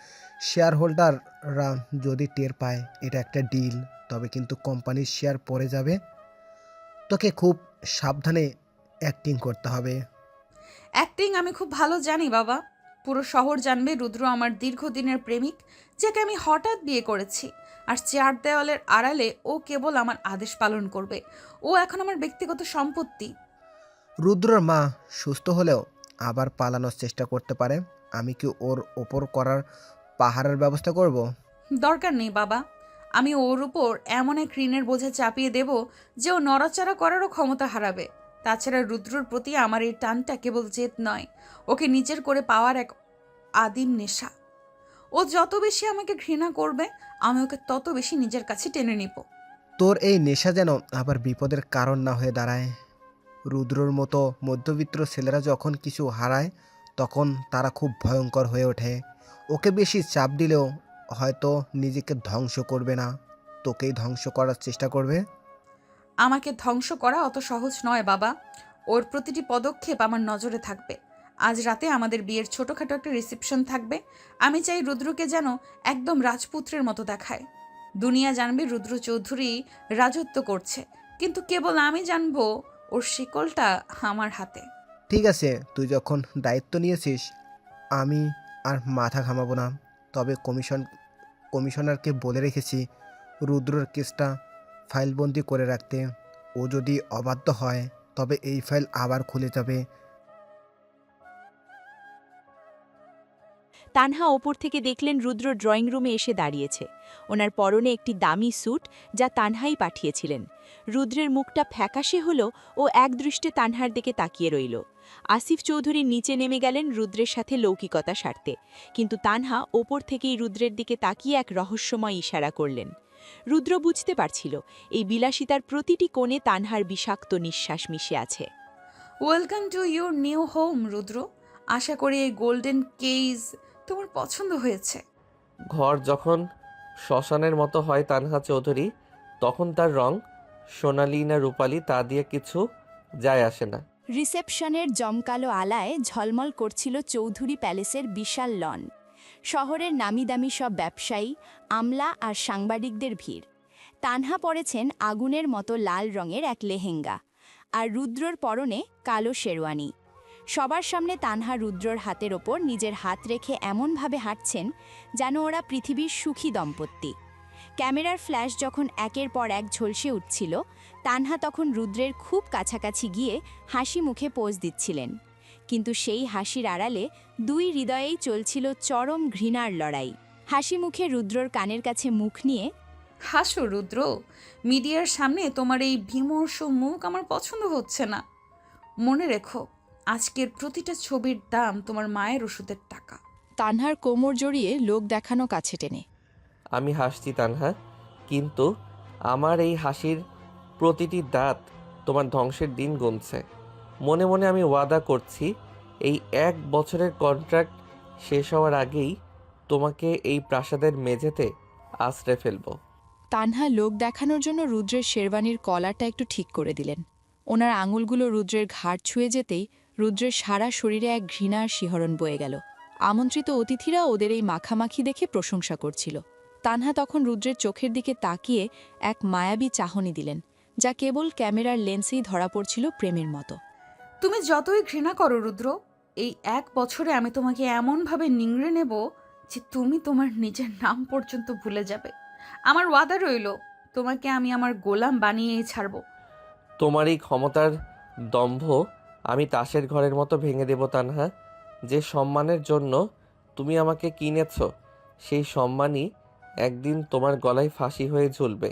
Speaker 6: শেয়ার হোল্ডাররা যদি টের পায় এটা একটা ডিল, তবে কিন্তু কোম্পানির শেয়ার পড়ে যাবে। তোকে খুব সাবধানে অ্যাক্টিং করতে হবে।
Speaker 1: অ্যাক্টিং আমি খুব ভালো জানি বাবা। পুরো শহর জানবে রুদ্র আমার দীর্ঘদিনের প্রেমিক, যাকে আমি হঠাৎ বিয়ে করেছি। আর 4 দেওয়ালের আড়ালে ও কেবল আমার আদেশ পালন করবে। ও এখন আমার ব্যক্তিগত সম্পত্তি।
Speaker 6: রুদ্রর মা সুস্থ হলেও আবার পালানোর চেষ্টা করতে পারে। আমি কি ওর ওপর করার পাহারার ব্যবস্থা করব?
Speaker 1: দরকার নেই বাবা, আমি ওর উপর এমন এক ঋণের বোঝা চাপিয়ে দেব যে ও নড়াচড়া করারও ক্ষমতা হারাবে। তাছাড়া রুদ্রর প্রতি আমার এই টানটা কেবল জেদ নয়, ওকে নিজের করে পাওয়ার এক আদিম নেশা। ও যত বেশি আমাকে ঘৃণা করবে, আমি ওকে তত বেশি নিজের কাছে টেনে নিব।
Speaker 6: তোর এই নেশা যেন আবার বিপদের কারণ না হয়ে দাঁড়ায়। রুদ্রর মতো মধ্যবিত্ত ছেলেরা যখন কিছু হারায় তখন তারা খুব ভয়ঙ্কর হয়ে ওঠে। ওকে বেশি চাপ দিলেও হয়তো নিজেকে ধ্বংস করবে না, তোকেই ধ্বংস করার চেষ্টা করবে।
Speaker 1: আমাকে ধ্বংস করা অত সহজ নয় বাবা। ওর প্রতিটি পদক্ষেপ আমার নজরে থাকবে। আজ রাতে আমাদের বিয়ের ছোটোখাটো একটা রিসেপশন থাকবে। আমি চাই রুদ্রকে যেন একদম রাজপুত্রের মতো দেখায়। দুনিয়া জানবে রুদ্র চৌধুরী রাজত্ব করছে, কিন্তু কেবল আমি জানবো ওর শিকলটা আমার হাতে।
Speaker 6: ঠিক আছে, তুই যখন দায়িত্ব নিয়েছিস আমি আর মাথা ঘামাবো না। তবে কমিশনারকে বলে রেখেছি রুদ্রর কেসটা ফাইলবন্দি করে রাখতে। ও যদি অবাধ্য হয় তবে এই ফাইল আবার খুলে যাবে।
Speaker 3: তানহা ওপর থেকে দেখলেন রুদ্র ড্রয়িং রুমে এসে দাঁড়িয়েছে। ওনার পরনে একটি দামি স্যুট, যা তানহাই পাঠিয়েছিলেন। রুদ্রের মুখটা ফ্যাকাশে হলো ও একদৃষ্টে তানহার দিকে তাকিয়ে রইল। আসিফ চৌধুরী নিচে নেমে গেলেন রুদ্রের সাথে লৌকিকতা সারতে, কিন্তু তানহা ওপর থেকেই রুদ্রের দিকে তাকিয়ে এক রহস্যময় ইশারা করলেন। রুদ্র বুঝতে পারছিল এই বিলাসিতার প্রতিটি কোণে তানহার বিষাক্ত নিঃশ্বাস মিশে আছে।
Speaker 1: Welcome to your new home Rudra. আশা করি এই গোল্ডেন কেজ তোমার পছন্দ হয়েছে।
Speaker 2: ঘর যখন শ্মশানের মতো হয় তানহা চৌধুরী, তখন তার রং সোনালি না রূপালি তা দিয়ে কিছু যায় আসে না।
Speaker 3: রিসেপশনের জমকালো আলায় ঝলমল করছিল চৌধুরী প্যালেসের বিশাল লন। শহরের নামিদামি সব ব্যবসায়ী, আমলা আর সাংবাদিকদের ভিড়। তানহা পরেছেন আগুনের মতো লাল রঙের এক লেহেঙ্গা, আর রুদ্রর পরনে কালো শেরওয়ানি। সবার সামনে তানহা রুদ্রর হাতের ওপর নিজের হাত রেখে এমনভাবে হাঁটছেন যেন ওরা পৃথিবীর সুখী দম্পতি। ক্যামেরার ফ্ল্যাশ যখন একের পর এক ঝলসে উঠছিল, তানহা তখন রুদ্রের খুব কাছাকাছি গিয়ে হাসি মুখে পোজ দিচ্ছিলেন। কিন্তু সেই হাসির আড়ালে দুই হৃদয়েই চলছিল চরম ঘৃণার লড়াই। হাসি মুখে রুদ্রর কানের কাছে মুখ নিয়ে,
Speaker 1: হাসো রুদ্র, মিডিয়ার সামনে তোমার এই বিমর্ষ মুখ আমার পছন্দ হচ্ছে না। মনে রেখো, আজকের প্রতিটা ছবির দাম তোমার মায়ের ওষুধের টাকা।
Speaker 5: তানহার কোমর জড়িয়ে লোক দেখানো কাছে টেনে।
Speaker 2: আমি হাসছি তানহা, কিন্তু আমার এই হাসির প্রতিটি দাঁত তোমার ধ্বংসের দিন গুনছে। মনে মনে আমি ওয়াদা করছি, এই 1 বছরের কন্ট্রাক্ট শেষ হওয়ার আগেই তোমাকে এই প্রাসাদের মেঝেতে আশ্রয় ফেলবো।
Speaker 5: তানহা লোক দেখানোর জন্য রুদ্রের শেরওয়ানির কলারটা একটু ঠিক করে দিলেন। ওনার আঙুলগুলো রুদ্রের ঘাড় ছুঁয়ে যেতেই
Speaker 8: রুদ্রের সারা শরীরে এক ঘৃণার শিহরণ বয়ে গেল। আমন্ত্রিত অতিথিরা ওদের এই মাখামাখি দেখে প্রশংসা করছিল। তানহা তখন রুদ্রের চোখের দিকে তাকিয়ে এক মায়াবী চাহনি দিলেন, যা কেবল ক্যামেরার লেন্সেই ধরা পড়ছিল প্রেমের মতো।
Speaker 1: তুমি যতই ঘৃণা করো রুদ্র, এই 1 বছরে আমি তোমাকে এমনভাবে নিংড়ে নেব যে তুমি তোমার নিজের নাম পর্যন্ত ভুলে যাবে। আমার ওয়াদা রইল, তোমাকে আমি আমার গোলাম বানিয়েই ছাড়ব।
Speaker 2: তোমার এই ক্ষমতার দম্ভ আমি তাসের ঘরের মতো ভেঙে দেব তানহা। যে সম্মানের জন্য তুমি আমাকে কিনেছ, সেই সম্মানই একদিন তোমার গলায় ফাঁসি হয়ে ঝুলবে।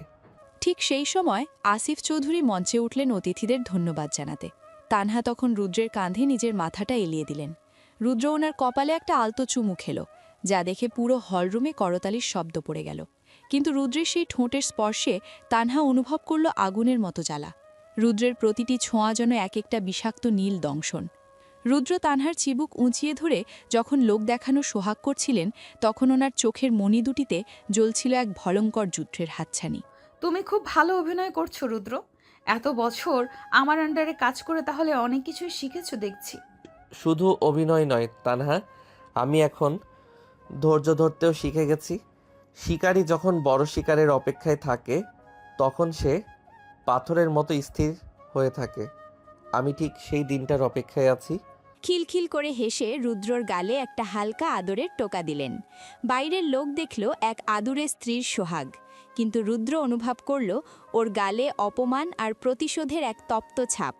Speaker 8: ঠিক সেই সময় আসিফ চৌধুরী মঞ্চে উঠলেন অতিথিদের ধন্যবাদ জানাতে। তানহা তখন রুদ্রের কাঁধে নিজের মাথাটা এলিয়ে দিলেন। রুদ্র ওনার কপালে একটা আলতো চুমু খেল, যা দেখে পুরো হলরুমে করতালির শব্দ পড়ে গেল। কিন্তু রুদ্রের সেই ঠোঁটের স্পর্শে তানহা অনুভব করল আগুনের মতো জ্বালা। রুদ্রের প্রতিটি ছোঁয়া যেন এক একটা বিষাক্ত নীল দংশন। রুদ্র তানহার চিবুক উঁচিয়ে ধরে যখন লোক দেখানো সোহাগ করছিলেন, তখন ওনার চোখের মণি দুটিতে জ্বলছিল এক ভয়ঙ্কর যুদ্ধের হাতছানি।
Speaker 1: তুমি খুব ভালো অভিনয় করছো রুদ্র। এত বছর আমার আন্ডারে কাজ করে তাহলে অনেক কিছুই শিখেছো দেখছি।
Speaker 2: শুধু অভিনয় নয় তানহা, আমি এখন ধৈর্য ধরতেও শিখে গেছি। শিকারী যখন বড় শিকারের অপেক্ষায় থাকে, তখন সে পাথরের মতো স্থির হয়ে থাকে। আমি ঠিক সেই দিনটার অপেক্ষায় আছি।
Speaker 3: খিলখিল করে হেসে রুদ্রর গালে একটা হালকা আদরের টোকা দিলেন। বাইরের লোক দেখল এক আদুরে স্ত্রীর সোহাগ, কিন্তু রুদ্র অনুভব করল ওর গালে অপমান আর প্রতিশোধের এক তপ্ত ছাপ।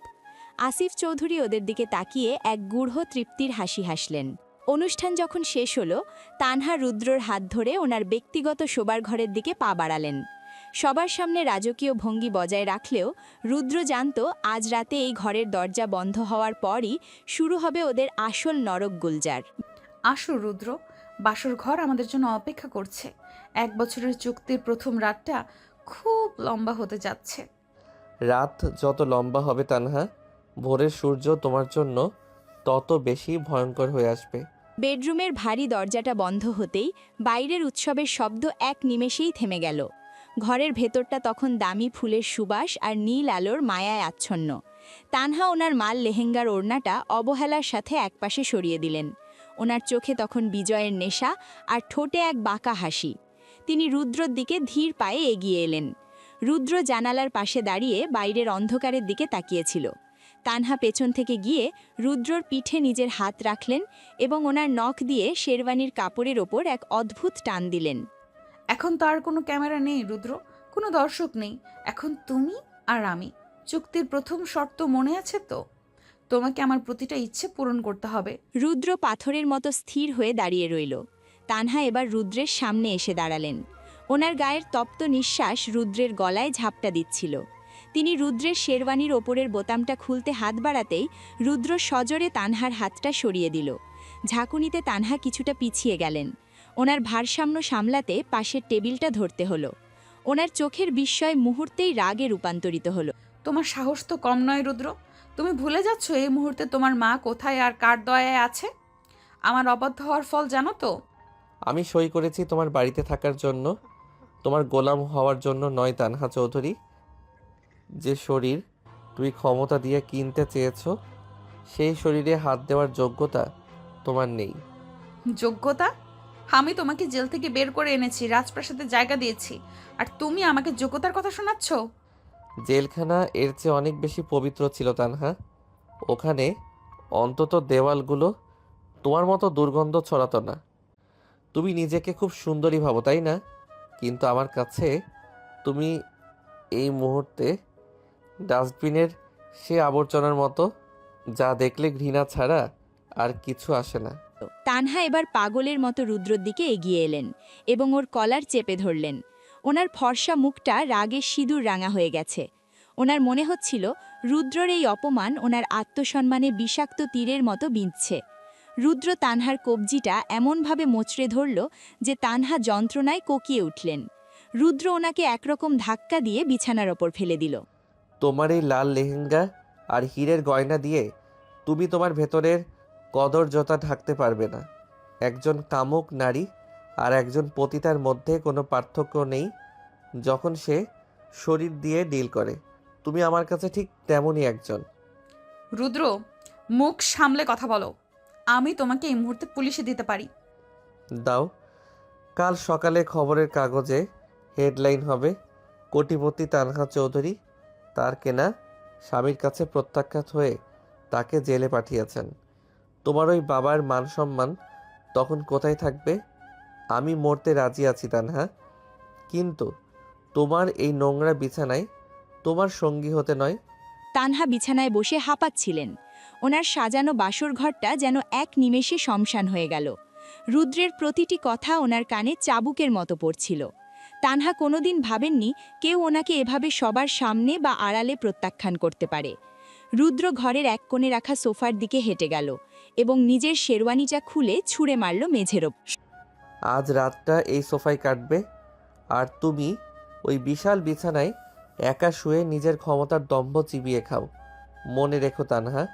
Speaker 3: আসিফ চৌধুরী ওদের দিকে তাকিয়ে এক গূঢ় তৃপ্তির হাসি হাসলেন। অনুষ্ঠান যখন শেষ হলো, তানহা রুদ্রর হাত ধরে ওনার ব্যক্তিগত শোবার ঘরের দিকে পা বাড়ালেন। সবার সামনে রাজকীয় ভঙ্গি বজায় রাখলেও রুদ্র জানত আজ রাতে এই ঘরের দরজা বন্ধ হওয়ার পরই শুরু হবে ওদের আসল নরক গুলজার।
Speaker 1: আসো রুদ্র, বাসর ঘর আমাদের জন্য অপেক্ষা করছে। 1 বছরের চুক্তির প্রথম রাতটা খুব লম্বা হতে যাচ্ছে।
Speaker 2: রাত যত লম্বা হবে তানহা, ভোরের সূর্য তোমার জন্য তত বেশি ভয়ঙ্কর হয়ে আসবে।
Speaker 3: বেডরুমের ভারী দরজাটা বন্ধ হতেই বাইরের উৎসবের শব্দ এক নিমেষেই থেমে গেল। ঘরের ভেতরটা তখন দামি ফুলের সুবাস আর নীল আলোর মায়ায় আচ্ছন্ন। তানহা ওনার মাল লেহেঙ্গার ওড়নাটা অবহেলার সাথে একপাশে সরিয়ে দিলেন। ওনার চোখে তখন বিজয়ের নেশা আর ঠোঁটে এক বাঁকা হাসি। তিনি রুদ্রর দিকে ধীর পায়ে এগিয়ে এলেন। রুদ্র জানালার পাশে দাঁড়িয়ে বাইরের অন্ধকারের দিকে তাকিয়েছিল। তানহা পেছন থেকে গিয়ে রুদ্রর পিঠে নিজের হাত রাখলেন এবং ওনার নখ দিয়ে শেরওয়ানির কাপড়ের ওপর এক অদ্ভুত টান দিলেন।
Speaker 1: এখন তো আর কোনো ক্যামেরা নেই রুদ্র, কোনো দর্শক নেই। এখন তুমি আর আমি। চুক্তির প্রথম শর্ত মনে আছে তো? তোমাকে আমার প্রতিটা ইচ্ছে পূরণ করতে হবে।
Speaker 3: রুদ্র পাথরের মতো স্থির হয়ে দাঁড়িয়ে রইল। তানহা এবার রুদ্রের সামনে এসে দাঁড়ালেন। ওনার গায়ের তপ্ত নিঃশ্বাস রুদ্রের গলায় ঝাপটা দিচ্ছিল। তিনি রুদ্রের শেরওয়ানির ওপরের বোতামটা খুলতে হাত বাড়াতেই রুদ্র সজোরে তানহার হাতটা সরিয়ে দিল। ঝাঁকুনিতে তানহা কিছুটা পিছিয়ে গেলেন। ওনার ভারসাম্য সামলাতে পাশের টেবিলটা ধরতে হলো। ওনার চোখের বিস্ময় মুহূর্তেই রাগে রূপান্তরিত হলো।
Speaker 1: তোমার সাহস তো কম নয় রুদ্র। তুমি ভুলে যাচ্ছ এই মুহূর্তে তোমার মা কোথায় আর কার দয়ায় আছে। আমার অবাধ্য হওয়ার ফল জানো তো?
Speaker 2: আমি সই করেছি তোমার বাড়িতে থাকার জন্য, তোমার গোলাম হওয়ার জন্য নয় তানহা চৌধুরী। যে শরীর তুমি ক্ষমতা দিয়ে কিনতে চেয়েছ, সেই শরীরে হাত দেওয়ার যোগ্যতা তোমার নেই।
Speaker 1: যোগ্যতা? আমি তোমাকে জেল থেকে বের করে এনেছি, রাজপ্রাসাদে জায়গা দিয়েছি, আর তুমি আমাকে যোগ্যতার কথা শোনাচ্ছ?
Speaker 2: জেলখানা এর চেয়ে অনেক বেশি পবিত্র ছিল তানহা। ওখানে অন্তত দেওয়ালগুলো তোমার মতো দুর্গন্ধ ছড়াতো না। তুমি নিজেকে খুব সুন্দরী ভাবো, তাই না? কিন্তু আমার কাছে তুমি এই মুহূর্তে ডাস্টবিনের সে আবর্জনার মতো, যা দেখলে ঘৃণা ছাড়া আর কিছু আসে না।
Speaker 3: তানহা এবার পাগলের মতো রুদ্রর দিকে এগিয়ে এলেন এবং ওর কলার চেপে ধরলেন। ওনার ফর্সা মুখটা রাগে সিঁদুর রাঙা হয়ে গেছে। ওনার মনে হচ্ছিল রুদ্রর এই অপমান ওনার আত্মসম্মানে বিষাক্ত তীরের মতো বিঁধছে। রুদ্র তানহার কবজিটা এমনভাবে মোচড়ে ধরল যে তানহা যন্ত্রণায় কোকিয়ে উঠলেন। রুদ্র ওনাকে একরকম ধাক্কা দিয়ে বিছানার ওপর ফেলে দিল।
Speaker 2: তোমার এই লাল লেহেঙ্গা আর হীরের গয়না দিয়ে তুমি তোমার ভেতরের কদর্যতা ঢাকতে পারবে না। একজন কামুক নারী আর একজন পতিতার মধ্যে কোনো পার্থক্য নেই যখন সে শরীর দিয়ে ডিল করে। তুমি আমার কাছে ঠিক তেমনই একজন।
Speaker 1: রুদ্র, মুখ সামলে কথা বলো। আমি তোমাকে এই মুহূর্তে পুলিশে দিতে পারি।
Speaker 2: দাও, কাল সকালে খবরের কাগজে হেডলাইন হবে, কোটিপতি তানহা চৌধুরী তার কেনা স্বামীর কাছে প্রত্যাখ্যাত হয়ে তাকে জেলে পাঠিয়েছেন। তোমার ওই বাবার মান সম্মান তখন কোথায় থাকবে? আমি মরতে রাজি আছি তানহা, কিন্তু তোমার এই নোংরা বিছানায় তোমার সঙ্গী হতে নয়।
Speaker 3: তানহা বিছানায় বসে হাঁপাচ্ছিলেন। ওনার সাজানো বাসর ঘরটা যেন এক নিমেষে শ্মশান হয়ে গেল। রুদ্রের প্রতিটি কথা ওনার কানে চাবুকের মতো পড়ছিল। তানহা কোনোদিন ভাবেননি কেউ ওনাকে এভাবে সবার সামনে বা আড়ালে প্রত্যাখ্যান করতে পারে। রুদ্র ঘরের এক কোণে রাখা সোফার দিকে হেঁটে গেল এবং নিজের শেরওয়ানিটা খুলে ছুঁড়ে মারল মেঝের ওপর।
Speaker 2: আজ রাতটা এই সোফায় কাটবে, আর তুমি ওই বিশাল বিছানায় একা শুয়ে নিজের ক্ষমতার দম্ভ চিবিয়ে খাও। মনে রেখো তানহা,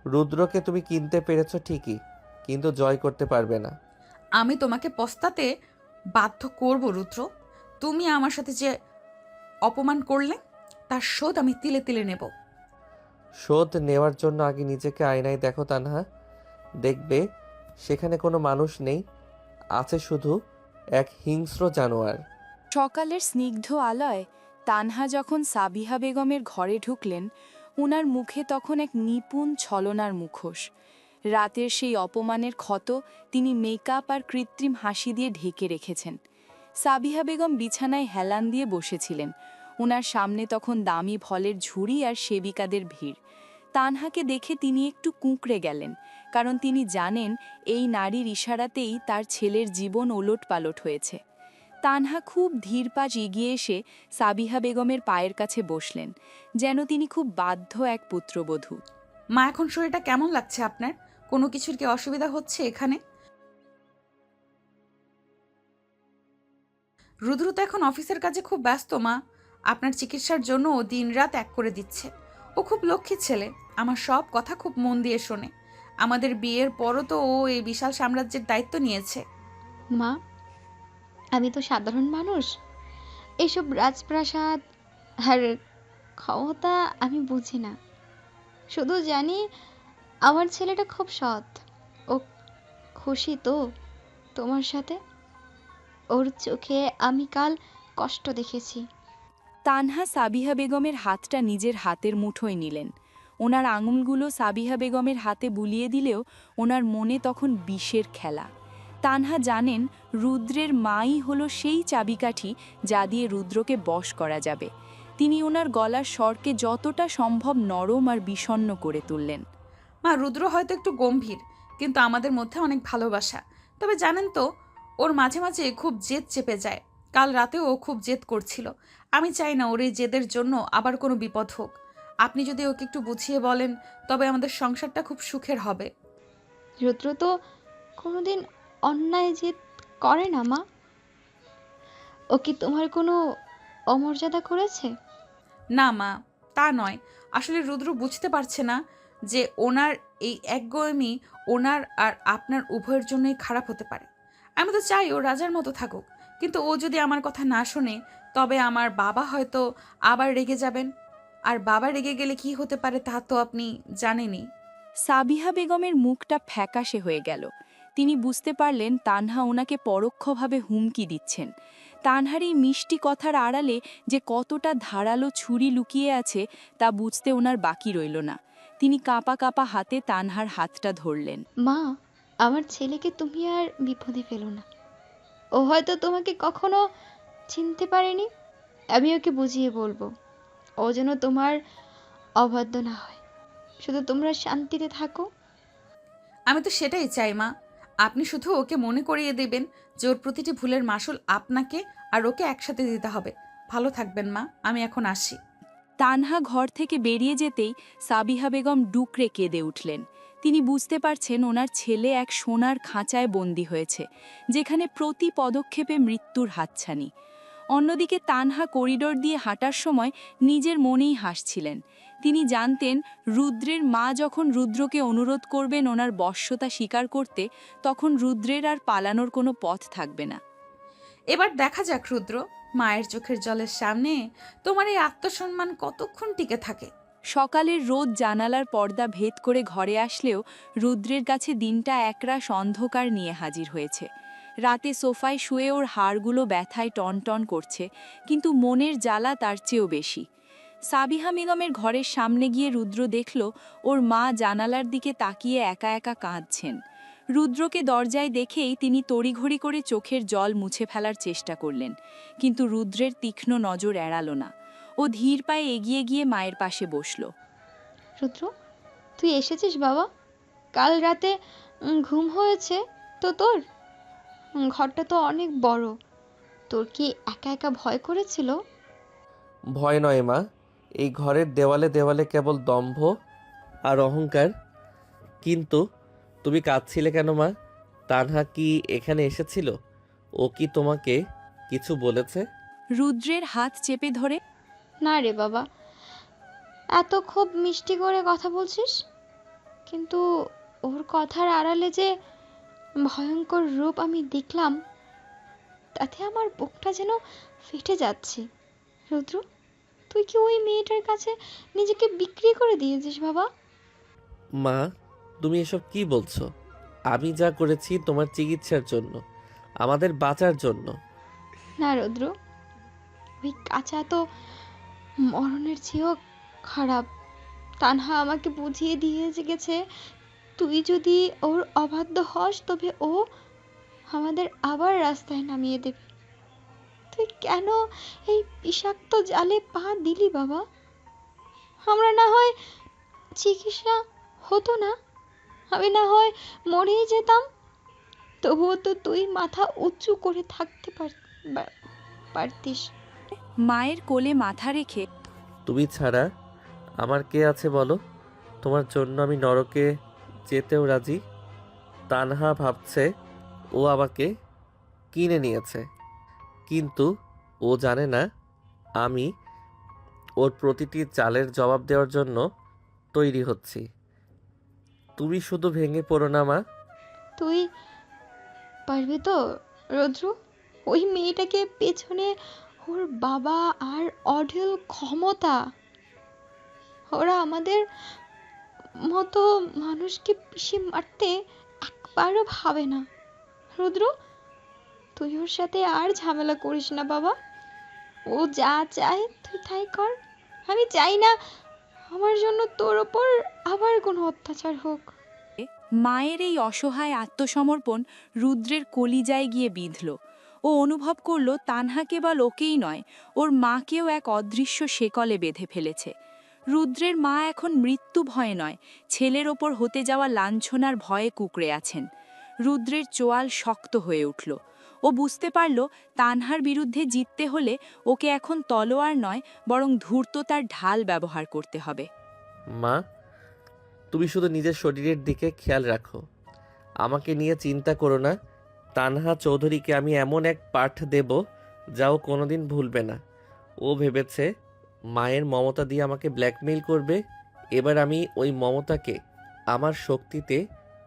Speaker 2: রুদ্রকে তুমি কিনতে পেরেছো ঠিকই, কিন্তু জয় করতে পারবে না।
Speaker 1: আমি তোমাকে পস্তাতে বাধ্য করব রুদ্র। তুমি আমার সাথে যে অপমান করলে তার শোধ আমি তিলে তিলে নেব।
Speaker 2: শোধ নেওয়ার জন্য আগে নিজেকে আয়নায় দেখো তানহা, দেখবে সেখানে কোনো মানুষ নেই, আছে শুধু এক হিংস্র জানোয়ার।
Speaker 8: সকালের স্নিগ্ধ আলোয় তানহা যখন সাবিহা বেগমের ঘরে ঢুকলেন, উনার মুখে তখন এক নিপুণ ছলনার মুখোশ। রাতের সেই অপমানের ক্ষত তিনি মেকআপ আর কৃত্রিম হাসি দিয়ে ঢেকে রেখেছেন। সাবিহা বেগম বিছানায় হেলান দিয়ে বসেছিলেন। উনার সামনে তখন দামি ফলের ঝুড়ি আর সেবিকাদের ভিড়। তানহাকে দেখে তিনি একটু কুঁকড়ে গেলেন, কারণ তিনি জানেন এই নারীর ইশারাতেই তার ছেলের জীবন ওলটপালট হয়েছে। তানহা খুব ধীর পাশ এগিয়ে এসে সাবিহা বেগমের পায়ের কাছে বসলেন, যেন তিনি খুব বাধ্য এক পুত্রবধূ।
Speaker 1: মা, এখন শরীরটা কেমন লাগছে আপনার? কোনো কিছুর কি অসুবিধা হচ্ছে এখানে? রুদ্র তো এখন অফিসের কাজে খুব ব্যস্ত মা। আপনার চিকিৎসার জন্য ও দিনরাত এক করে দিচ্ছে। ও খুব লক্ষ্মী ছেলে, আমার সব কথা খুব মন দিয়ে শোনে। আমাদের বিয়ের পরও তো ও এই বিশাল সাম্রাজ্যের দায়িত্ব নিয়েছে।
Speaker 7: মা, আমি তো সাধারণ মানুষ। এইসব রাজপ্রাসাদ আর ক্ষমতা আমি বুঝি না। শুধু জানি আমার ছেলেটা খুব সৎ। ও খুশি তো তোমার সাথে? ওর চোখে আমি কাল কষ্ট দেখেছি।
Speaker 3: তানহা সাবিহা বেগমের হাতটা নিজের হাতের মুঠোয় নিলেন। ওনার আঙুলগুলো সাবিহা বেগমের হাতে বুলিয়ে দিলেও ওনার মনে তখন বিষের খেলা। তানহা জানেন রুদ্রের মাই হলো সেই চাবিকাঠি যা দিয়ে রুদ্রকে বশ করা যাবে। তিনি ওনার গলার স্বরকে যতটা সম্ভব নরম আর বিষণ্ণ করে তুললেন।
Speaker 1: মা, রুদ্র হয়তো একটু গম্ভীর, কিন্তু আমাদের মধ্যে অনেক ভালোবাসা। তবে জানেন তো, ওর মাঝে মাঝে খুব জেদ চেপে যায়। কাল রাতেও ও খুব জেদ করছিল। আমি চাই না ওর এই জেদের জন্য আবার কোনো বিপদ হোক। আপনি যদি ওকে একটু বুঝিয়ে বলেন, তবে আমাদের সংসারটা খুব সুখের হবে।
Speaker 7: রুদ্র তো কোনোদিন অন্যায় জেদ করে না মা। ও কি তোমার কোনো অমর্যাদা করেছে?
Speaker 1: না মা, তা নয়। আসলে রুদ্র বুঝতে পারছে না যে ওনার এই একগুঁয়েমি ওনার আর আপনার উভয়ের জন্যই খারাপ হতে পারে। আমি তো চাই ও রাজার মতো থাকুক, কিন্তু ও যদি আমার কথা না শোনে, তবে আমার বাবা হয়তো আবার রেগে যাবেন। আর বাবা রেগে গেলে কি হতে পারে তা তো আপনি জানেনই।
Speaker 3: সাবিহা বেগমের মুখটা ফ্যাকাশে হয়ে গেল। তিনি বুঝতে পারলেন তানহা ওনাকে পরোক্ষভাবে হুমকি দিচ্ছেন। তানহার এই মিষ্টি কথার আড়ালে যে কতটা ধারালো ছুরি লুকিয়ে আছে তা বুঝতে ওনার বাকি রইল না। তিনি কাঁপা কাঁপা হাতে তানহার হাতটা ধরলেন।
Speaker 7: মা, আমার ছেলেকে তুমি আর বিপদে ফেলো না। ও হয়তো তোমাকে কখনো চিনতে পারেনি। আমি ওকে বুঝিয়ে বলবো। ও যেন তোমার অবাধ্য না হয়। শুধু তোমরা শান্তিতে থাকো।
Speaker 1: আমি তো সেটাই চাই মা। আপনি শুধু ওকে মনে করিয়ে দেবেন যে ওর প্রতিটি ভুলের মাসুল আপনাকে আর ওকে একসাথে দিতে হবে। ভালো থাকবেন মা, আমি এখন আসি।
Speaker 3: তানহা ঘর থেকে বেরিয়ে যেতেই সাবিহা বেগম ডুকরে কেঁদে উঠলেন। তিনি বুঝতে পারছেন ওনার ছেলে এক সোনার খাঁচায় বন্দী হয়েছে, যেখানে প্রতি পদক্ষেপে মৃত্যুর হাতছানি। অন্যদিকে তানহা করিডোর দিয়ে হাঁটার সময় নিজের মনেই হাসছিলেন। তিনি জানতেন রুদ্রের মা যখন রুদ্রকে অনুরোধ করবেন ওনার বশ্যতা স্বীকার করতে, তখন রুদ্রের আর পালানোর কোনো পথ থাকবে না।
Speaker 1: এবার দেখা যাক রুদ্র, মায়ের চোখের জলের সামনে তোমার এই আত্মসম্মান কতক্ষণ টিকে থাকে।
Speaker 8: সকালের রোদ জানালার পর্দা ভেদ করে ঘরে আসলেও রুদ্রের কাছে দিনটা একরাশ অন্ধকার নিয়ে হাজির হয়েছে। রাতে সোফায় শুয়ে ওর হাড়গুলো ব্যথায় টনটন করছে, কিন্তু মনের জ্বালা তার চেয়েও বেশি। সাবিহা বেগমের ঘরের সামনে গিয়ে রুদ্র দেখল ওর মা জানালার দিকে তাকিয়ে একা একা কাঁদছেন। রুদ্রকে দরজায় দেখেই তিনি তড়িঘড়ি করে চোখের জল মুছে ফেলার চেষ্টা করলেন, কিন্তু রুদ্রের তীক্ষ্ণ নজর এড়াল না। ও ধীর পায়ে এগিয়ে গিয়ে মায়ের পাশে বসল।
Speaker 7: রুদ্র, তুই এসেছিস বাবা? কাল রাতে ঘুম হয়েছে তো তোর? ঘরটা তো অনেক বড়, তোর কি একা একা ভয় করেছিল?
Speaker 2: ভয় নয় মা, এই ঘরের দেওয়ালে দেওয়ালে কেবল দম্ভ আর অহংকার। কিন্তু তুমি কাঁদছিলে কেন মা? তানহা কি এখানে এসেছিল? ও কি তোমাকে কিছু বলেছে?
Speaker 8: রুদ্রের হাত চেপে ধরে
Speaker 7: না রে বাবা, এত খুব মিষ্টি করে কথা বলছিস, কিন্তু ওর কথার আড়ালে যে ভয়ঙ্কর রূপ আমি দেখলাম, তাতে আমার বুকটা যেন ফেটে যাচ্ছে। রুদ্র, তুই কি ওই মেয়েটার কাছে নিজেকে বিক্রি করে দিয়েছিস বাবা?
Speaker 2: মা, তুমি এসব কি বলছো? আমি যা করেছি তোমার চিকিৎসার জন্য, আমাদের বাঁচার জন্য।
Speaker 7: না রুদ্র, ওই কাঁচা তো মরণের চেয়েও খারাপ। তানহা আমাকে বুঝিয়ে দিয়ে গেছে, তুই যদি ওর অবাধ্য হস তবে ও আমাদের আবার রাস্তায় নামিয়ে দেবে। তুই কেন এই বিষাক্ত জালে পা দিলি বাবা? আমরা না হয় চিকিৎসা হতো না, আমি না হয় মরেই যেতাম, তবুও তো তুই মাথা উঁচু করে থাকতে পারতিস।
Speaker 8: মায়ের কোলে মাথা রেখে
Speaker 2: তুমি ছাড়া আমার কে আছে বলো? তোমার জন্য আমি নরকে যেতেও রাজি। তানহা ভাবছে ও আমাকে কিনে নিয়েছে, কিন্তু ও জানে না আমি ওর প্রতিটি চালের জবাব দেওয়ার জন্য তৈরি হচ্ছি। তুমি শুধু ভেঙে পড়ো না মা।
Speaker 7: তুই পারবি তো রুদ্র? ওই মেয়েটাকে পেছনে ওর বাবা আর অঢেল ক্ষমতা, ওরা আমাদের মতো মানুষকে পিষে মারতে একবারও ভাবে না। রুদ্র, তুই ওর সাথে আর ঝামেলা করিস না বাবা। ও যা চায় তুই তাই কর। আমি চাই না আমার জন্য তোর ওপর আবার কোনো অত্যাচার হোক।
Speaker 8: মায়ের এই অসহায় আত্মসমর্পণ রুদ্রের কলিজায় গিয়ে বিঁধল। ও অনুভব করল তানহা কেবল ওকেই নয়, ওর মাকেও এক অদৃশ্য শেকলে বেঁধে ফেলেছে। রুদ্রের মা এখন মৃত্যু ভয়ে নয়, ছেলের ওপর হতে যাওয়া লাঞ্ছনার ভয়ে কুঁকড়ে আছেন। রুদ্রের চোয়াল শক্ত হয়ে উঠল। ও বুঝতে পারল তানহার বিরুদ্ধে জিততে হলে ওকে এখন তলোয়ার নয়, বরং ধূর্ততার ঢাল ব্যবহার করতে হবে।
Speaker 2: মা, তুমি শুধু নিজের শরীরের দিকে খেয়াল রাখো, আমাকে নিয়ে চিন্তা করো না। তানহা চৌধুরীকে আমি এমন এক পাঠ দেব যা ও কোনোদিন ভুলবে না। ও ভেবেছে মায়ের মমতা দিয়ে আমাকে ব্ল্যাকমেইল করবে, এবার আমি ওই মমতাকে আমার শক্তিতে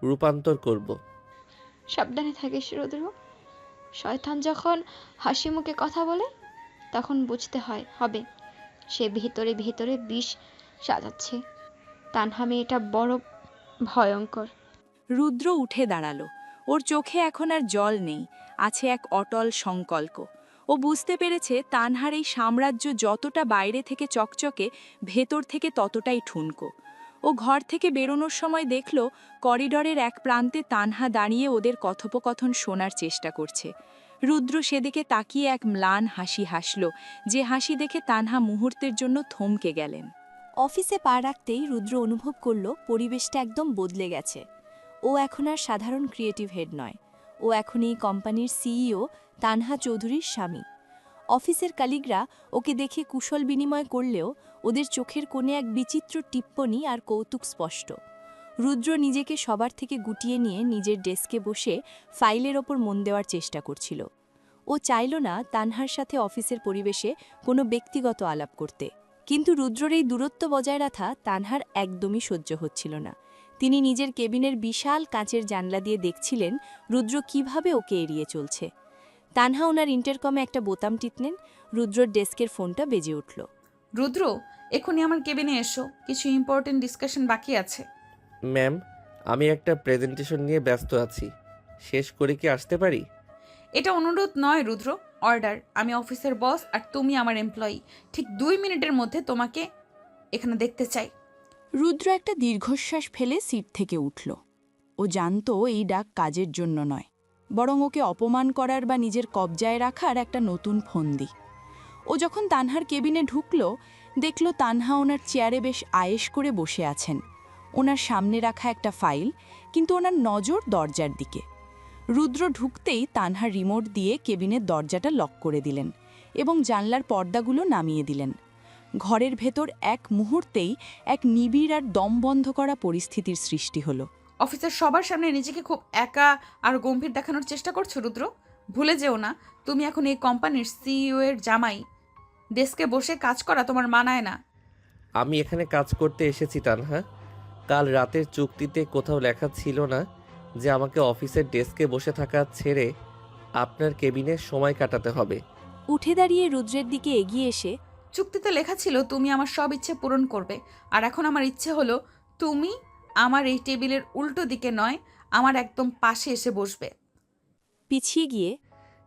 Speaker 2: রূপান্তর করব।
Speaker 7: সাবধানে থাকিস রুদ্র। শয়তান যখন হাসি মুখে কথা বলে তখন বুঝতে হবে সে ভিতরে ভিতরে বিষ সাজাচ্ছে। তানহা মেয়েটা বড় ভয়ঙ্কর।
Speaker 8: রুদ্র উঠে দাঁড়ালো। ওর চোখে এখন আর জল নেই, আছে এক অটল সংকল্প। ও বুঝতে পেরেছে তানহার এই সাম্রাজ্য যতটা বাইরে থেকে চকচকে, ভেতর থেকে ততটাই ঠুনকো। ও ঘর থেকে বেরোনোর সময় দেখল করিডরের এক প্রান্তে তানহা দাঁড়িয়ে ওদের কথোপকথন শোনার চেষ্টা করছে। রুদ্র সেদিকে তাকিয়ে এক ম্লান হাসি হাসল, যে হাসি দেখে তানহা মুহূর্তের জন্য থমকে গেলেন।
Speaker 3: অফিসে পা রাখতেই রুদ্র অনুভব করল পরিবেশটা একদম বদলে গেছে। ও এখন আর সাধারণ ক্রিয়েটিভ হেড নয়, ও এখন এই কোম্পানির সিইও তানহা চৌধুরীর স্বামী। অফিসের কালিগরা ওকে দেখে কুশল বিনিময় করলেও ওদের চোখের কোণে এক বিচিত্র টিপ্পনী আর কৌতুক স্পষ্ট। রুদ্র নিজেকে সবার থেকে গুটিয়ে নিয়ে নিজের ডেস্কে বসে ফাইলের ওপর মন দেওয়ার চেষ্টা করছিল। ও চাইল না তানহার সাথে অফিসের পরিবেশে কোনো ব্যক্তিগত আলাপ করতে, কিন্তু রুদ্রর এই দূরত্ব বজায় রাখা তানহার একদমই সহ্য হচ্ছিল না। তিনি নিজের কেবিনের বিশাল কাঁচের জানলা দিয়ে দেখছিলেন রুদ্র কিভাবে ওকে এড়িয়ে চলছে। তানহা ওনার ইন্টারকমে একটা বোতাম টিপলেন, রুদ্রর ডেস্কের ফোনটা বেজে উঠল।
Speaker 1: রুদ্র, এখনই আমার কেবিনে এসো, কিছু ইম্পর্টেন্ট ডিসকাশন বাকি আছে।
Speaker 2: ম্যাম, আমি একটা প্রেজেন্টেশন নিয়ে ব্যস্ত আছি, শেষ করে কি আসতে পারি?
Speaker 1: এটা অনুরোধ নয় রুদ্র, অর্ডার। আমি অফিসের বস আর তুমি আমার এমপ্লয়ি। ঠিক 2 মিনিটের মধ্যে তোমাকে এখানে দেখতে চাই।
Speaker 8: রুদ্র একটা দীর্ঘশ্বাস ফেলে সিট থেকে উঠল। ও জানতো এই ডাক কাজের জন্য নয়, বরং ওকে অপমান করার বা নিজের কবজায় রাখার একটা নতুন ফন্দি। ও যখন তানহার কেবিনে ঢুকল, দেখল তানহা ওনার চেয়ারে বেশ আয়েশ করে বসে আছেন। ওনার সামনে রাখা একটা ফাইল, কিন্তু ওনার নজর দরজার দিকে। রুদ্র ঢুকতেই তানহা রিমোট দিয়ে কেবিনের দরজাটা লক করে দিলেন এবং জানলার পর্দাগুলো নামিয়ে দিলেন। ঘরের ভেতর এক মুহূর্তেই এক নিবিড় আর দম বন্ধ করা পরিস্থিতির সৃষ্টি হলো।
Speaker 1: অফিসের সবার সামনে নিজেকে খুব একা আর গম্ভীর দেখানোর চেষ্টা করছো রুদ্র। ভুলে যেও না, তুমি এখন এই কোম্পানির সিইও এর জামাই। ডেস্কে বসে কাজ করা তোমার মানায় না।
Speaker 2: আমি এখানে কাজ করতে এসেছি তানহা। কাল রাতের চুক্তিতে কোথাও লেখা ছিল না যে আমাকে অফিসের ডেস্কে বসে থাকা ছেড়ে আপনার কেবিনে সময় কাটাতে হবে।
Speaker 3: উঠে দাঁড়িয়ে রুদ্রের দিকে এগিয়ে এসে
Speaker 1: চুক্তিতে লেখা ছিল তুমি আমার সব ইচ্ছে পূরণ করবে, আর এখন আমার ইচ্ছে হলো তুমি আমার এই টেবিলের উল্টো দিকে নয়, আমার একদম পাশে এসে বসবে।
Speaker 3: পিছিয়ে গিয়ে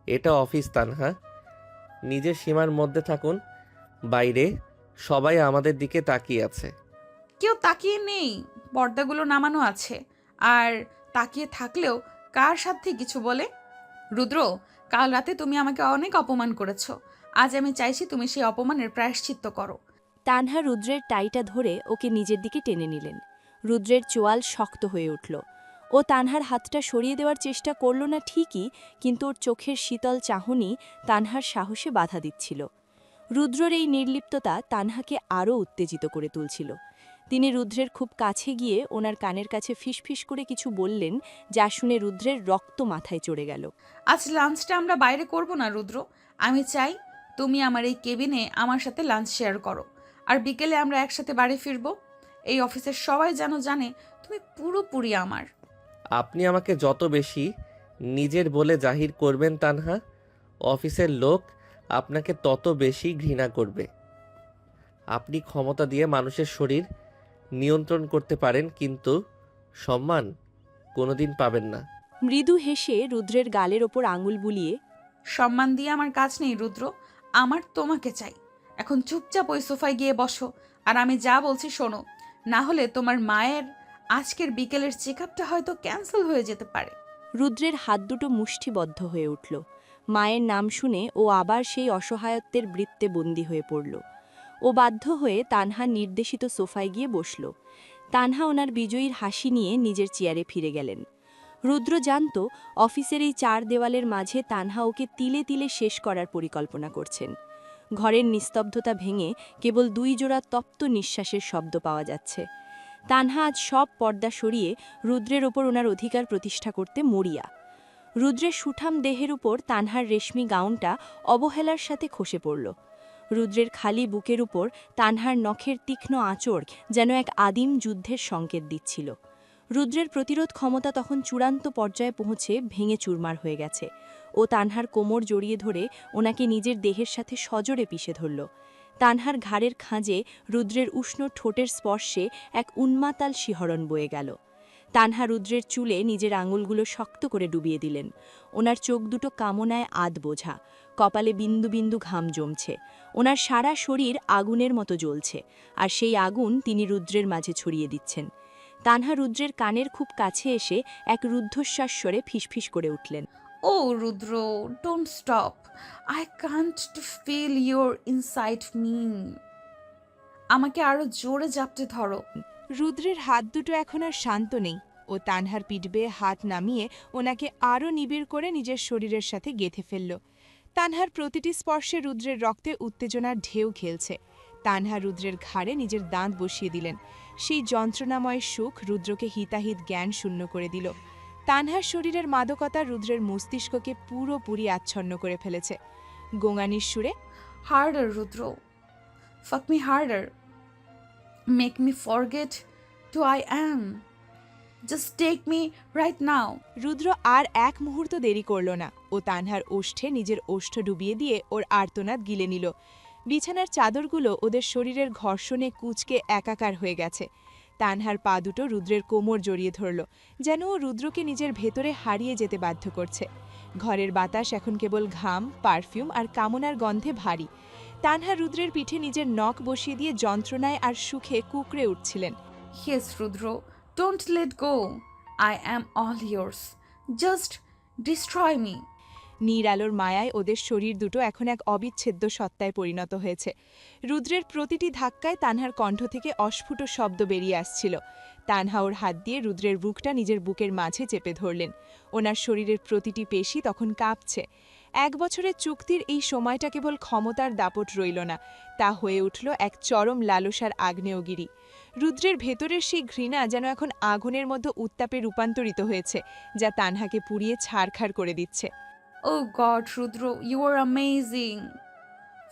Speaker 2: এটা অফিস তানহা, নিজের সীমার মধ্যে থাকুন। বাইরে সবাই আমাদের দিকে তাকিয়ে আছে।
Speaker 1: কেউ তাকিয়ে নেই, পর্দাগুলো নামানো আছে। আর তাকিয়ে থাকলেও কার সাথে কিছু বলে? রুদ্র, কাল রাতে তুমি আমাকে অনেক অপমান করেছো। আজ আমি চাইছি তুমি সেই অপমানের প্রায়শ্চিত্ত করো।
Speaker 3: তানহা রুদ্রের টাইটা ধরে ওকে নিজের দিকে টেনে নিলেন। রুদ্রের চোয়াল শক্ত হয়ে উঠল। ও তানহার হাতটা সরিয়ে দেওয়ার চেষ্টা করল না ঠিকই, কিন্তু ওর চোখের শীতল চাহনি তানহার সাহসে বাধা দিচ্ছিল। রুদ্রর এই নির্লিপ্ততা তানহাকে আরও উত্তেজিত করে তুলছিল। তিনি রুদ্রের খুব কাছে গিয়ে ওনার কানের কাছে ফিসফিস করে কিছু বললেন, যা শুনে রুদ্রের রক্ত মাথায় চড়ে গেল।
Speaker 1: আজ লাঞ্চটা আমরা বাইরে করব না রুদ্র। আমি চাই তুমি আমার এই কেবিনে আমার সাথে লাঞ্চ শেয়ার করো, আর বিকেলে আমরা একসাথে বাড়ি ফিরবো। এই অফিসের সবাই যেন জানে তুমি পুরোপুরি আমার।
Speaker 2: আপনি আমাকে যত বেশি নিজের বলে জাহির করবেন তানহা, অফিসের লোক আপনাকে তত বেশি ঘৃণা করবে। আপনি ক্ষমতা দিয়ে মানুষের শরীর নিয়ন্ত্রণ করতে পারেন, কিন্তু সম্মান কোনোদিন পাবেন না।
Speaker 3: মৃদু হেসে রুদ্রের গালের ওপর আঙুল বুলিয়ে
Speaker 1: সম্মান দিয়ে আমার কাজ নেই রুদ্র, আমার তোমাকে চাই। এখন চুপচাপ ওই সোফায় গিয়ে বসো, আর আমি যা বলছি শোনো। না হলে তোমার মায়ের আজকের বিকেলের চেক আপটা হয়তো ক্যান্সেল হয়ে যেতে পারে।
Speaker 3: রুদ্রের হাত দুটো মুষ্টিবদ্ধ হয়ে উঠল। মায়ের নাম শুনে ও আবার সেই অসহায়ত্বের বৃত্তে বন্দী হয়ে পড়ল। ও বাধ্য হয়ে তানহা নির্দেশিত সোফায় গিয়ে বসল। তানহা ওনার বিজয়ীর হাসি নিয়ে নিজের চেয়ারে ফিরে গেলেন। রুদ্র জানত অফিসের এই 4 দেওয়ালের মাঝে তানহা ওকে তিলে তিলে শেষ করার পরিকল্পনা করছেন। ঘরের নিস্তব্ধতা ভেঙে কেবল 2 জোড়া তপ্ত নিঃশ্বাসের শব্দ পাওয়া যাচ্ছে। তানহা আজ সব পর্দা সরিয়ে রুদ্রের ওপর ওনার অধিকার প্রতিষ্ঠা করতে মরিয়া। রুদ্রের সুঠাম দেহের উপর তানহার রেশমি গাউনটা অবহেলার সাথে খসে পড়ল। রুদ্রের খালি বুকের উপর তানহার নখের তীক্ষ্ণ আঁচড় যেন এক আদিম যুদ্ধের সংকেত দিচ্ছিল। রুদ্রের প্রতিরোধ ক্ষমতা তখন চূড়ান্ত পর্যায়ে পৌঁছে ভেঙে চুরমার হয়ে গেছে। ও তানহার কোমর জড়িয়ে ধরে ওনাকে নিজের দেহের সাথে সজোরে পিষে ধরল। তানহার ঘাড়ের খাঁজে রুদ্রের উষ্ণ ঠোঁটের স্পর্শে এক উন্মাতাল শিহরণ বয়ে গেল। তানহা রুদ্রের চুলে নিজের আঙুলগুলো শক্ত করে ডুবিয়ে দিলেন। ওনার চোখ দুটো কামনায় আধ বোঝা, কপালে বিন্দু বিন্দু ঘাম জমছে। ওনার সারা শরীর আগুনের মতো জ্বলছে, আর সেই আগুন তিনি রুদ্রের মাঝে ছড়িয়ে দিচ্ছেন। তানহা রুদ্রের কানের খুব কাছে এসে এক রুদ্ধশ্বাস স্বরে ফিসফিস করে উঠলেন,
Speaker 1: ও Rudra, don't stop, I can't to feel your inside me. আমাকে আরো জোরে জাপটে ধরো।
Speaker 9: রুদ্রের হাত দুটো এখন আর শান্ত নেই। ও তানহার পিঠ বেয়ে হাত নামিয়ে ওনাকে আরও নিবিড় করে নিজের শরীরের সাথে গেঁথে ফেলল। তানহার প্রতিটি স্পর্শে রুদ্রের রক্তে উত্তেজনার ঢেউ খেলছে। তানহা রুদ্রের ঘাড়ে নিজের দাঁত বসিয়ে দিলেন। সেই যন্ত্রণাময় সুখ রুদ্রকে হিতাহিত জ্ঞান শূন্য করে দিল। তানহার শরীরের মাদকতা রুদ্রের মস্তিষ্ককে পুরোপুরি আচ্ছন্ন করে ফেলেছে। গোঙানির সুরে,
Speaker 1: harder Rudra, fuck me harder, make me forget who I am, just take me right now.
Speaker 9: Rudra আর এক মুহূর্ত দেরি করল না। ও তানহার ওষ্ঠে নিজের ওষ্ঠ ডুবিয়ে দিয়ে ওর আর্তনাদ গিলে নিল। বিছানার চাদরগুলো ওদের শরীরের ঘর্ষণে কুঁচকে একাকার হয়ে গেছে। তানহার পা দুটো রুদ্রের কোমর জড়িয়ে ধরল, যেন ও রুদ্রকে নিজের ভেতরে হারিয়ে যেতে বাধ্য করছে। ঘরের বাতাস এখন কেবল ঘাম, পারফিউম আর কামনার গন্ধে ভারী। তানহা রুদ্রের পিঠে নিজের নখ বসিয়ে দিয়ে যন্ত্রণায় আর সুখে কুঁকড়ে উঠছিলেন।
Speaker 1: Yes, Rudro, don't let go. I am all yours. Just destroy me.
Speaker 9: নীর আলোর মায়ায় ওদের শরীর দুটো এখন এক অবিচ্ছেদ্য সত্তায় পরিণত হয়েছে। রুদ্রের প্রতিটি ধাক্কায় তানহার কণ্ঠ থেকে অস্ফুট শব্দ বেরিয়ে আসছিল। তানহা ওর হাত দিয়ে রুদ্রের বুকটা নিজের বুকের মাঝে চেপে ধরলেন। ওনার শরীরের প্রতিটি পেশি তখন কাঁপছে। 1 বছরের চুক্তির এই সময়টা কেবল ক্ষমতার দাপট রইল না, তা হয়ে উঠল এক চরম লালসার আগ্নেয়গিরি। রুদ্রের ভেতরের সেই ঘৃণা যেন এখন আগুনের মধ্যে উত্তাপে রূপান্তরিত হয়েছে, যা তানহাকে পুড়িয়ে ছারখার করে দিচ্ছে।
Speaker 1: Oh God, Rudro, you are amazing.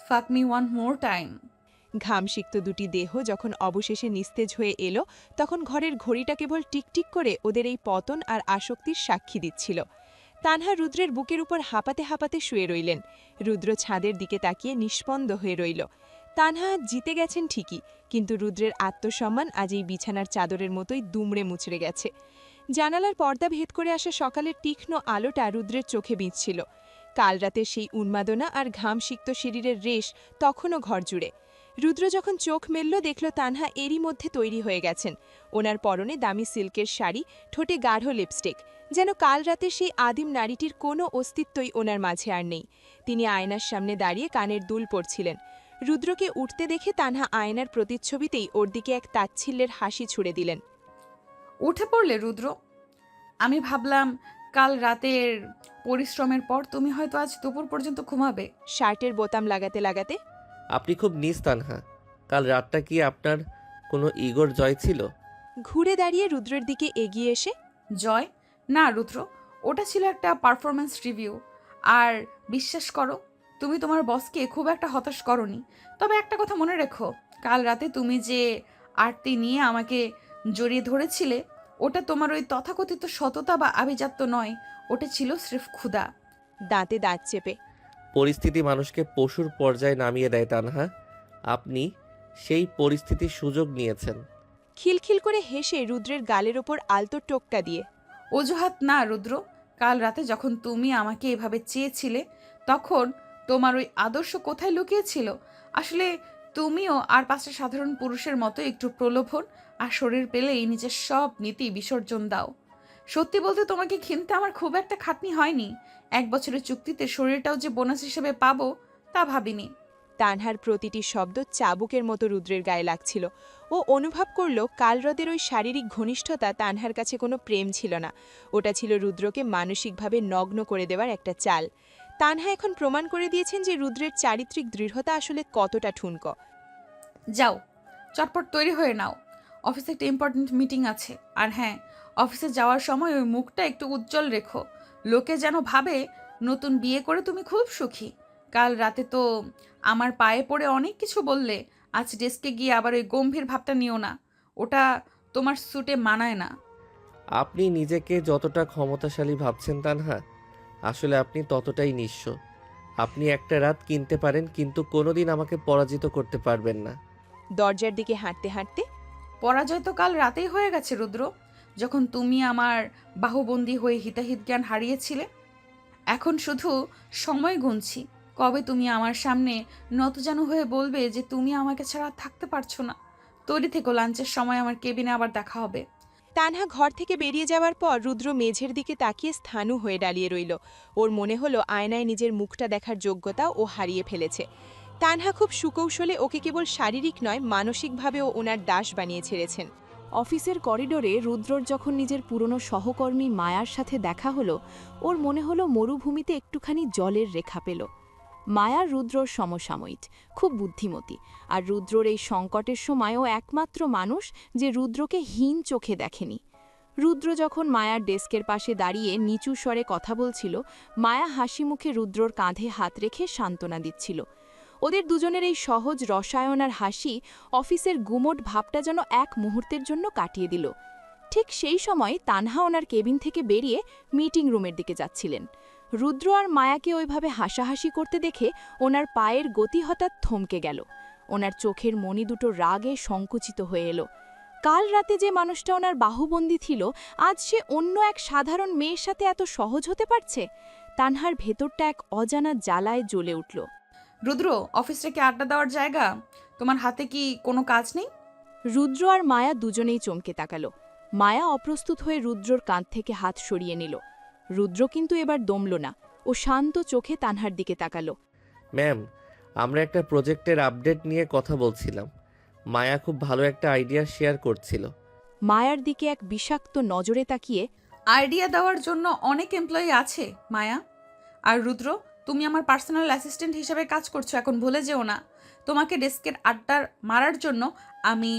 Speaker 1: Fuck me one more time.
Speaker 9: ঘামসিক্ত দুটি দেহ যখন অবশেষে নিস্তেজ হয়ে এলো, তখন ঘরের ঘড়িটা কেবল টিকটিক করে ওদের এই পতন আর আসক্তির সাক্ষী দিচ্ছিল। তানহা রুদ্রের বুকের উপর হাঁপাতে হাঁপাতে শুয়ে রইলেন। রুদ্র ছাদের দিকে তাকিয়ে নিষ্পন্দ হয়ে রইল। তানহা জিতে গেছেন ঠিকই, কিন্তু রুদ্রের আত্মসম্মান আজ এই বিছানার চাদরের মতোই দুমড়ে মুচড়ে গেছে। জানালার পর্দা ভেদ করে আসা সকালের তীক্ষ্ণ আলোটা রুদ্রের চোখে বিঁধছিল। কাল রাতের সেই উন্মাদনা আর ঘামসিক্ত শরীরের রেশ তখনও ঘর জুড়ে। রুদ্র যখন চোখ মেলল, দেখল তানহা এরই মধ্যে তৈরি হয়ে গেছেন। ওনার পরনে দামি সিল্কের শাড়ি, ঠোঁটে গাঢ় লিপস্টিক, যেন কাল রাতের সেই আদিম নারীটির কোনো অস্তিত্বই ওনার মাঝে আর নেই। তিনি আয়নার সামনে দাঁড়িয়ে কানের দুল পরছিলেন। রুদ্রকে উঠতে দেখে তানহা আয়নার প্রতিচ্ছবিতেই ওর দিকে এক তাচ্ছিল্যের হাসি ছুড়ে দিলেন।
Speaker 1: উঠে পড়লে রুদ্র? আমি ভাবলাম কাল রাতের পরিশ্রমের পর তুমি হয়তো আজ দুপুর পর্যন্ত ঘুমাবে।
Speaker 9: শার্টের বোতাম লাগাতে লাগাতে,
Speaker 2: আপনি খুব নিজ তানহা। কাল রাতটা কি আপনার কোনো ইগোর জয় ছিল?
Speaker 9: ঘুরে দাঁড়িয়ে রুদ্রের দিকে এগিয়ে এসে,
Speaker 1: জয়? না রুদ্র, ওটা ছিল একটা পারফরম্যান্স রিভিউ। আর বিশ্বাস করো, তুমি তোমার বসকে খুব একটা হতাশ করনি। তবে একটা কথা মনে রেখো, কাল রাতে তুমি যে আরতি নিয়ে আমাকে জড়িয়ে ধরেছিলে, ওটা তোমার ওই তথাকথিত সততা বা আভিজাত্য নয়, ওটা ছিল স্রেফ ক্ষুধা।
Speaker 9: দাঁতে দাঁত চেপে,
Speaker 2: পরিস্থিতি মানুষকে পশুর পর্যায়ে নামিয়ে দেয় তানহা। আপনি সেই পরিস্থিতির সুযোগ নিয়েছেন।
Speaker 9: খিলখিল করে হেসে রুদ্রের গালের ওপর আলতো টোক্কা দিয়ে,
Speaker 1: অজুহাত না রুদ্র, কাল রাতে যখন তুমি আমাকে এভাবে চেয়েছিলে, তখন তোমার ওই আদর্শ কোথায় লুকিয়েছিল? আসলে তুমিও আর 5টা সাধারণ পুরুষের মতো একটু প্রলোভন আর শরীর পেলেই নিজের সব নীতি বিসর্জন দাও। সত্যি বলতে তোমাকে কিনতে আমার খুব একটা খাটনি হয়নি। 1 বছরের চুক্তিতে শরীরটাও যে বোনাস হিসেবে পাবো তা ভাবিনি।
Speaker 9: তানহার প্রতিটি শব্দ চাবুকের মতো রুদ্রের গায়ে লাগছিল। ও অনুভব করল কাল রাতের ওই শারীরিক ঘনিষ্ঠতা তানহার কাছে কোনো প্রেম ছিল না, ওটা ছিল রুদ্রকে মানসিকভাবে নগ্ন করে দেওয়ার একটা চাল। তানহা এখন প্রমাণ করে দিয়েছেন যে রুদ্রের চারিত্রিক দৃঢ়তা আসলে কতটা ঠুনকো।
Speaker 1: যাও, চটপট তৈরি হয়ে নাও, অফিসে একটা ইম্পর্টেন্ট মিটিং আছে। আর হ্যাঁ, অফিসে যাওয়ার সময় ওই মুখটা একটু উজ্জ্বল রেখো, লোকে যেন ভাবে নতুন বিয়ে করে তুমি খুব সুখী। কাল রাতে তো আমার পায়ে পড়ে অনেক কিছু বললে, আজ ডেস্কে গিয়ে আবার ওই গম্ভীর ভাবটা নিও না, ওটা তোমার স্যুটে মানায় না।
Speaker 2: আপনি নিজেকে যতটা ক্ষমতাশালী ভাবছেন তানহা, আসলে আপনি ততটাই নিঃস্ব। আপনি একটা রাত কিনতে পারেন, কিন্তু কোনোদিন আমাকে পরাজিত করতে পারবেন না।
Speaker 9: দরজার দিকে হাঁটতে হাঁটতে,
Speaker 1: পরাজয় তো কাল রাতেই হয়ে গেছে রুদ্র, যখন তুমি আমার বাহুবন্দী হয়ে হিতাহিত জ্ঞান হারিয়েছিলে। এখন শুধু সময় গুনছি, কবে তুমি আমার সামনে নতজানু হয়ে বলবে যে তুমি আমাকে ছাড়া আর থাকতে পারছো না। তৈরি থেকো, লাঞ্চের সময় আমার কেবিনে আবার দেখা হবে।
Speaker 9: তানহা ঘর থেকে বেরিয়ে যাওয়ার পর রুদ্র মেঝের দিকে তাকিয়ে স্থাণু হয়ে দাঁড়িয়ে রইল। ওর মনে হলো আয়নায় নিজের মুখটা দেখার যোগ্যতা ও হারিয়ে ফেলেছে। তানহা খুব সুকৌশলে ওকে কেবল শারীরিক নয়, মানসিকভাবেও ওনার দাস বানিয়ে ছেড়েছেন।
Speaker 5: অফিসের করিডোরে রুদ্রর যখন নিজের পুরনো সহকর্মী মায়ার সাথে দেখা হলো, ওর মনে হলো মরুভূমিতে একটুখানি জলের রেখা পেল। মায়া রুদ্রর সমসাময়িক, খুব বুদ্ধিমতী, আর রুদ্রর এই সংকটের সময়ও একমাত্র মানুষ যে রুদ্রকে হীন চোখে দেখেনি। রুদ্র যখন মায়ার ডেস্কের পাশে দাঁড়িয়ে নিচু স্বরে কথা বলছিল, মায়া হাসি মুখে রুদ্রর কাঁধে হাত রেখে সান্ত্বনা দিচ্ছিল। ওদের দুজনের এই সহজ রসায়ন আর হাসি অফিসের গুমোট ভাবটা যেন এক মুহূর্তের জন্য কাটিয়ে দিল। ঠিক সেই সময় তানহা ওনার কেবিন থেকে বেরিয়ে মিটিং রুমের দিকে যাচ্ছিলেন।
Speaker 3: রুদ্র আর মায়াকে ওইভাবে হাসাহাসি করতে দেখে ওনার পায়ের গতি হঠাৎ থমকে গেল। ওনার চোখের মণি দুটো রাগে সংকুচিত হয়ে এলো। কাল রাতে যে মানুষটা ওনার বাহুবন্দী ছিল, আজ সে অন্য এক সাধারণ মেয়ের সাথে এত সহজ হতে পারছে। তানহার ভেতরটা এক অজানা জ্বালায় জ্বলে উঠল।
Speaker 1: রুদ্র, অফিসটা কি আড্ডা দেওয়ার জায়গা? তোমার হাতে কি কোনো কাজ নেই?
Speaker 3: রুদ্র আর মায়া দুজনেই চমকে তাকালো। মায়া অপ্রস্তুত হয়ে রুদ্রর কাঁধ থেকে হাত সরিয়ে নিল। রুদ্র কিন্তু এবার দমল না, ও শান্ত চোখে তানহার দিকে তাকালো।
Speaker 2: ম্যাম, আমরা একটা প্রজেক্টের আপডেট নিয়ে কথা বলছিলাম। মায়া খুব ভালো একটা আইডিয়া শেয়ার করছিল।
Speaker 3: মায়ার দিকে এক বিষাক্ত নজরে তাকিয়ে,
Speaker 1: আইডিয়া দেওয়ার জন্য অনেক এমপ্লয়ি আছে মায়া। আর রুদ্র, তুমি আমার পার্সোনাল অ্যাসিস্ট্যান্ট হিসেবে কাজ করছো, এখন ভুলে যেও না। তোমাকে ডেস্কের আড্ডার মারার জন্য আমি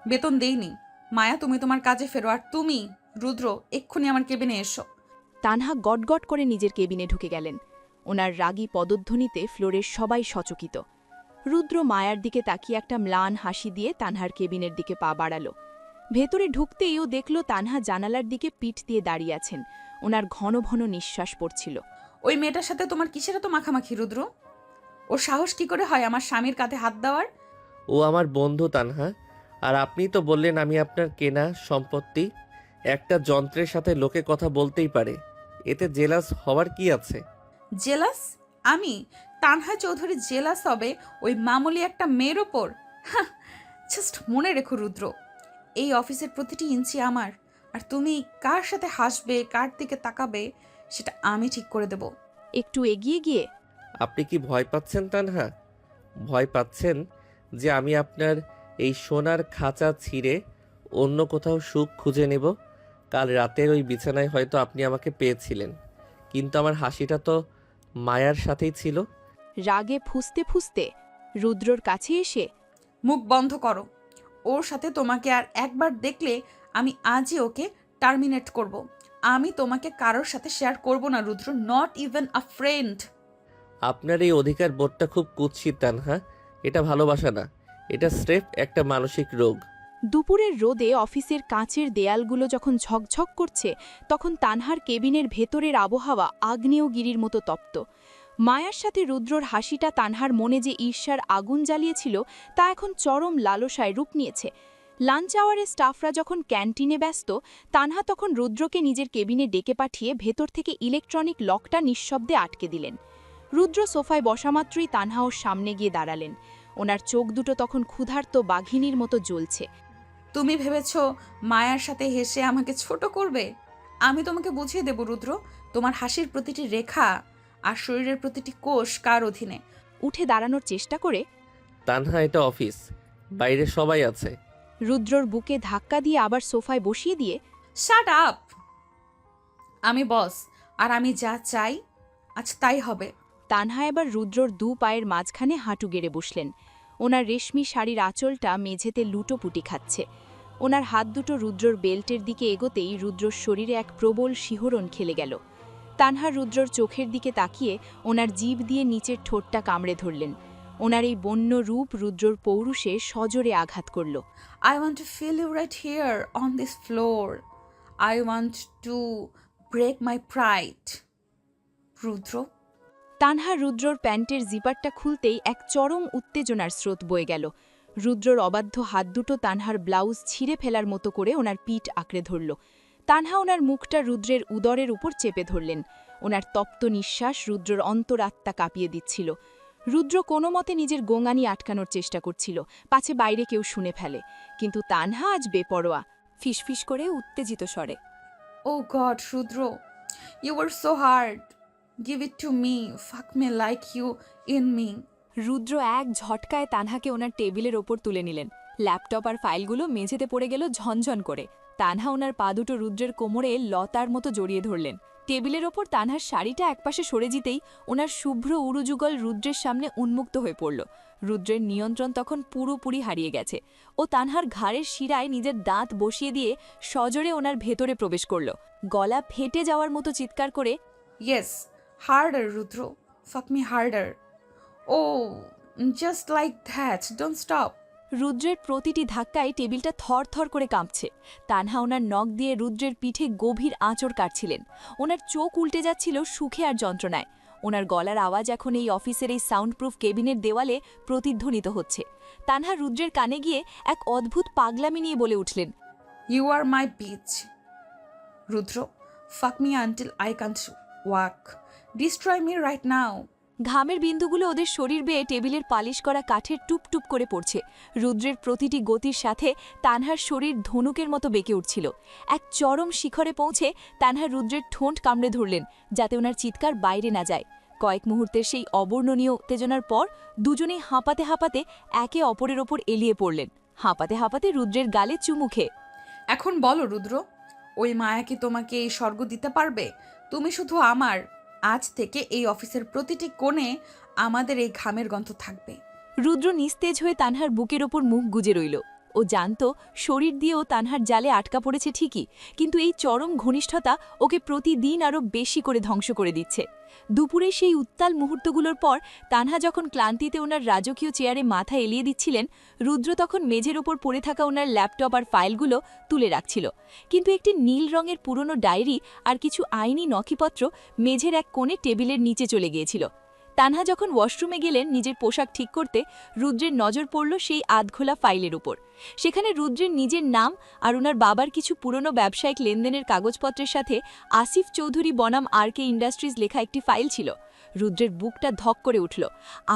Speaker 1: বেতন দেইনি। মায়া, তুমি তোমার কাজে ফেরো। আর তুমি রুদ্র, এক্ষুনি আমার কেবিনে এসো।
Speaker 3: তানহা গটগট করে নিজের কেবিনে ঢুকে গেলেন। ওনার রাগী পদধ্বনিতে ফ্লোরের সবাই সচকিত। রুদ্র মায়ার দিকে তাকিয়ে একটা ম্লান হাসি দিয়ে তানহার কেবিনের দিকে পা বাড়ালো। ভেতরে ঢুকতেই ও দেখল তানহা জানালার দিকে পিঠ দিয়ে দাঁড়িয়ে আছেন। ওনার ঘন ঘন নিঃশ্বাস পড়ছিল।
Speaker 1: ওই মেয়েটার সাথে তোমার কিসের এত মাখামাখি রুদ্র? ওর সাহস কি করে হয় আমার স্বামীর কাঁধে হাত দেওয়ার?
Speaker 2: ও আমার বন্ধু তানহা। আর আপনি তো বললেন আমি আপনার কেনা সম্পত্তি। একটা যন্ত্রের সাথে লোকে কথা বলতেই পারে, এতে জেলাস হওয়ার কি আছে?
Speaker 1: জেলাস? আমি? তানহা চৌধুরী জেলাস হবে ওই মামুলি একটা মেয়ের ওপর? জাস্ট মনে রেখো রুদ্র, এই অফিসের প্রতিটি ইঞ্চি আমার। আর তুমি কার সাথে হাসবে, কার দিকে তাকাবে, সেটা আমি ঠিক করে দেব।
Speaker 3: একটু এগিয়ে গিয়ে,
Speaker 2: আপনি কি ভয় পাচ্ছেন তানহা? ভয় পাচ্ছেন যে আমি আপনার এই সোনার খাঁচা ছিঁড়ে অন্য কোথাও সুখ খুঁজে নেব? কাল রাতের ওই বিছানায় হয়তো আপনি আমাকে পেয়েছিলেন, কিন্তু আমার হাসিটা তো মায়ার সাথেই ছিল।
Speaker 3: রাগে ফুঁসতে ফুঁসতে রুদ্রর কাছে এসে,
Speaker 1: মুখ বন্ধ করো। ওর সাথে তোমাকে আর একবার দেখলে আমি আজই ওকে টার্মিনেট করব। আমি তোমাকে কারোর সাথে শেয়ার করব না রুদ্র, নট ইভেন আ ফ্রেন্ড।
Speaker 2: আপনার এই অধিকার বোধটা খুব কুৎসিত তানহা। এটা ভালোবাসা না, এটা স্রেফ একটা মানসিক রোগ।
Speaker 3: দুপুরের রোদে অফিসের কাঁচের দেয়ালগুলো যখন ঝকঝক করছে, তখন তানহার কেবিনের ভেতরের আবহাওয়া আগ্নেয়গিরির মতো তপ্ত। মায়ার সাথে রুদ্রর হাসিটা তানহার মনে যে ঈর্ষার আগুন জ্বালিয়েছিল, তা এখন চরম লালসায় রূপ নিয়েছে। লাঞ্চ আওয়ারে স্টাফরা যখন ক্যান্টিনে ব্যস্ত, তানহা তখন রুদ্রকে নিজের কেবিনে ডেকে পাঠিয়ে ভেতর থেকে ইলেকট্রনিক লকটা নিঃশব্দে আটকে দিলেন। রুদ্র সোফায় বসামাত্রই তানহা ওর সামনে গিয়ে দাঁড়ালেন। ওনার চোখ দুটো তখন ক্ষুধার্ত বাঘিনীর মতো জ্বলছে।
Speaker 1: তুমি ভেবেছ মায়ার সাথে হেসে আমাকে ছোট করবে? আমি তোমাকে বুঝিয়ে দেব রুদ্র, তোমার হাসির প্রতিটি রেখা আর শরীরের প্রতিটি কোষ কার অধীনে।
Speaker 3: উঠে দাঁড়ানোর চেষ্টা করে,
Speaker 2: তানহা, এটা অফিস, বাইরে সবাই আছে।
Speaker 3: রুদ্রর বুকে ধাক্কা দিয়ে আবার সোফায় বসিয়ে দিয়ে,
Speaker 1: শাট আপ! আমি বস, আর আমি যা চাই আজ তাই হবে।
Speaker 3: তানহা এবার রুদ্রর দু পায়ের মাঝখানে হাঁটু গেড়ে বসলেন। ওনার রেশমি শাড়ির আঁচলটা মেঝেতে লুটোপুটি খাচ্ছে। ওনার হাত দুটো রুদ্রর বেল্টের দিকে এগোতেই রুদ্রর শরীরে এক প্রবল শিহরণ খেলে গেল। তানহা রুদ্রর চোখের দিকে তাকিয়ে ওনার জিভ দিয়ে নিচের ঠোঁটটা কামড়ে ধরলেন। ওনার এই বন্য রূপ রুদ্রর পৌরুষে সজোরে আঘাত করল।
Speaker 1: I want to feel you right here on this floor. I want to break my pride. রুদ্র।
Speaker 3: তানহা রুদ্রর প্যান্টের জিপারটা খুলতেই এক চরম উত্তেজনার স্রোত বয়ে গেল। রুদ্রর অবাধ্য হাত দুটো তানহার ব্লাউজ ছিঁড়ে ফেলার মতো করে ওনার পিঠ আঁকড়ে ধরল। তানহা ওনার মুখটা রুদ্রের উদরের উপর চেপে ধরলেন। ওনার তপ্ত নিঃশ্বাস রুদ্রর অন্তরাত্মা কাঁপিয়ে দিচ্ছিল। রুদ্র কোনো মতে নিজের গোঙানি আটকানোর চেষ্টা করছিল, পাছে বাইরে কেউ শুনে ফেলে। কিন্তু তানহা আজ বেপরোয়া, ফিসফিস করে উত্তেজিত স্বরে,
Speaker 1: Oh God, Rudra, you were so hard. Give it to me. Fuck me like you in me.
Speaker 8: রুদ্র এক ঝটকায় তানহাকে ওনার টেবিলের ওপর তুলে নিলেন। ল্যাপটপ আর ফাইলগুলো মেঝেতে পড়ে গেল ঝনঝন করে। তানহা ওনার পা দুটো রুদ্রের কোমরে লতার মতো জড়িয়ে ধরলেন। টেবিলের ওপর তানহার শাড়িটা একপাশে সরে যেতেই ওনার শুভ্র উরুযুগল রুদ্রের সামনে উন্মুক্ত হয়ে পড়ল। রুদ্রের নিয়ন্ত্রণ তখন পুরোপুরি হারিয়ে গেছে। ও তানহার ঘাড়ের শিরায় নিজের দাঁত বসিয়ে দিয়ে সজোরে ওনার ভেতরে প্রবেশ করল। গলা ফেটে যাওয়ার মতো চিৎকার করে,
Speaker 1: Yes, harder, Rudra. Fuck me harder. Oh, just like that. Don't stop.
Speaker 3: রুদ্রের প্রতিটি ধাক্কায় টেবিলটা থরথর করে কাঁপছে। তানহা ওনার নখ দিয়ে রুদ্রের পিঠে গভীর আঁচড় কাটছিলেন। ওনার চোখ উল্টে যাচ্ছিল সুখে আর যন্ত্রণায়। ওনার গলার আওয়াজ এখন এই অফিসের এই সাউন্ডপ্রুফ কেবিনের দেওয়ালে প্রতিধ্বনিত হচ্ছে। তানহা রুদ্রের কানে গিয়ে এক অদ্ভুত পাগলামি নিয়ে বলে উঠলেন,
Speaker 1: you R my beach Rudra, fuck me until I can't walk, destroy me right নাও।
Speaker 3: ঘামের বিন্দুগুলো ওদের শরীর বেয়ে টেবিলের পালিশ করা কাঠের টুপ টুপ করে পড়ছে। রুদ্রের প্রতিটি গতির সাথে তানহার শরীর ধনুকের মতো বেঁকে উঠছিল। এক চরম শিখরে পৌঁছে তানহা রুদ্রের ঠোঁট কামড়ে ধরলেন, যাতে ওনার চিৎকার বাইরে না যায়। কয়েক মুহূর্তের সেই অবর্ণনীয় উত্তেজনার পর দুজনেই হাঁপাতে হাঁপাতে একে অপরের ওপর এলিয়ে পড়লেন, হাঁপাতে হাঁপাতে রুদ্রের গালে চুমু খেয়ে।
Speaker 1: এখন বলো রুদ্র, ওই মায়া কি তোমাকে এই স্বর্গ দিতে পারবে? তুমি শুধু আমার। আজ থেকে এই অফিসের প্রতিটি কোণে আমাদের এই ঘামের গন্ধ থাকবে।
Speaker 3: রুদ্র নিস্তেজ হয়ে তানহার বুকের ওপর মুখ গুজে রইল। ও জানত শরীর দিয়েও তানহার জালে আটকা পড়েছে ঠিকই, কিন্তু এই চরম ঘনিষ্ঠতা ওকে প্রতিদিন আরও বেশি করে ধ্বংস করে দিচ্ছে। দুপুরে সেই উত্তাল মুহূর্তগুলোর পর তানহা যখন ক্লান্তিতে ওনার রাজকীয় চেয়ারে মাথা এলিয়ে দিচ্ছিলেন, রুদ্র তখন মেঝের ওপর পড়ে থাকা ওনার ল্যাপটপ আর ফাইলগুলো তুলে রাখছিল। কিন্তু একটি নীল রঙের পুরনো ডায়েরি আর কিছু আইনি নথিপত্র মেঝের এক কোণে টেবিলের নিচে চলে গিয়েছিল। তানহা যখন ওয়াশরুমে গেলেন নিজের পোশাক ঠিক করতে, রুদ্রের নজর পড়ল সেই আধখোলা ফাইলের উপর। সেখানে রুদ্রের নিজের নাম আর ওনার বাবার কিছু পুরনো ব্যবসায়িক লেনদেনের কাগজপত্রের সাথে আসিফ চৌধুরী বনাম আরকে ইন্ডাস্ট্রিজ লেখা একটি ফাইল ছিল। রুদ্রের বুকটা ধক করে উঠল।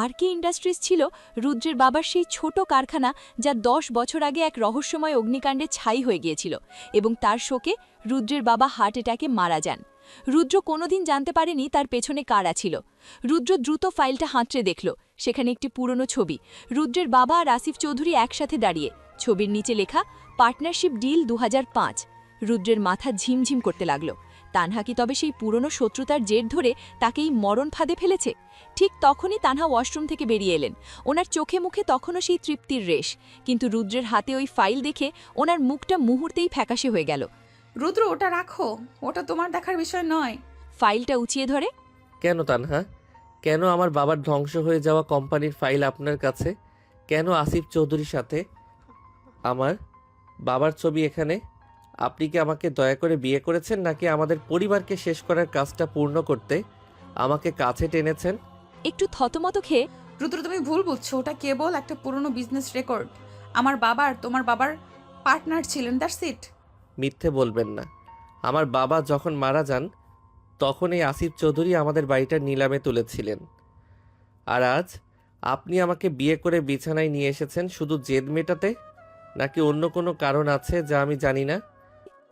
Speaker 3: আরকে ইন্ডাস্ট্রিজ ছিল রুদ্রের বাবার সেই ছোট কারখানা, যা 10 বছর আগে এক রহস্যময় অগ্নিকাণ্ডে ছাই হয়ে গিয়েছিল, এবং তার শোকে রুদ্রের বাবা হার্ট অ্যাটাকে মারা যান। রুদ্র কোনোদিন জানতে পারেনি তার পেছনে কারা ছিল। রুদ্র দ্রুত ফাইলটা হাতড়ে দেখল। সেখানে একটি পুরনো ছবি, রুদ্রের বাবা আর আসিফ চৌধুরী একসাথে দাঁড়িয়ে। ছবির নিচে লেখা পার্টনারশিপ ডিল 2005। রুদ্রের মাথা ঝিমঝিম করতে লাগল। তানহা কি তবে সেই পুরনো শত্রুতার জের ধরে তাকেই মরণ ফাঁদে ফেলেছে? ঠিক তখনই তানহা ওয়াশরুম থেকে বেরিয়ে এলেন। ওনার চোখে মুখে তখনও সেই তৃপ্তির রেশ, কিন্তু রুদ্রের হাতে ওই ফাইল দেখে ওনার মুখটা মুহূর্তেই ফ্যাকাশে হয়ে গেল।
Speaker 1: রুদ্র, ওটা রাখো, ওটা তোমার দেখার বিষয় নয়।
Speaker 3: ফাইলটা উঁচিয়ে ধরে,
Speaker 2: কেন তানহা? কেন আমার বাবার ধ্বংস হয়ে যাওয়া কোম্পানির ফাইল আপনার কাছে? কেন আসিফ চৌধুরীর সাথে আমার বাবার ছবি এখানে? আপনি কি আমাকে দয়া করে বিয়ে করেছেন, নাকি আমাদের পরিবারকে শেষ করার কাজটা পূর্ণ করতে আমাকে কাছে টেনেছেন?
Speaker 3: একটু থতমত খেয়ে,
Speaker 1: রুদ্র, তুমি ভুল বুঝছো। ওটা কেবল একটা পুরনো বিজনেস রেকর্ড। আমার বাবার তোমার বাবার পার্টনার ছিলেন, দ্যাটস ইট।
Speaker 2: মিথ্যে বলবেন না। আমার বাবা যখন মারা যান তখন এই আসিফ চৌধুরী আমাদের বাড়িটা নিলামে তুলেছিলেন। আর আজ আপনি আমাকে বিয়ে করে বিছানায় নিয়ে এসেছেন শুধু জেদ মেটাতে, নাকি অন্য কোনো কারণ আছে যা আমি জানি না?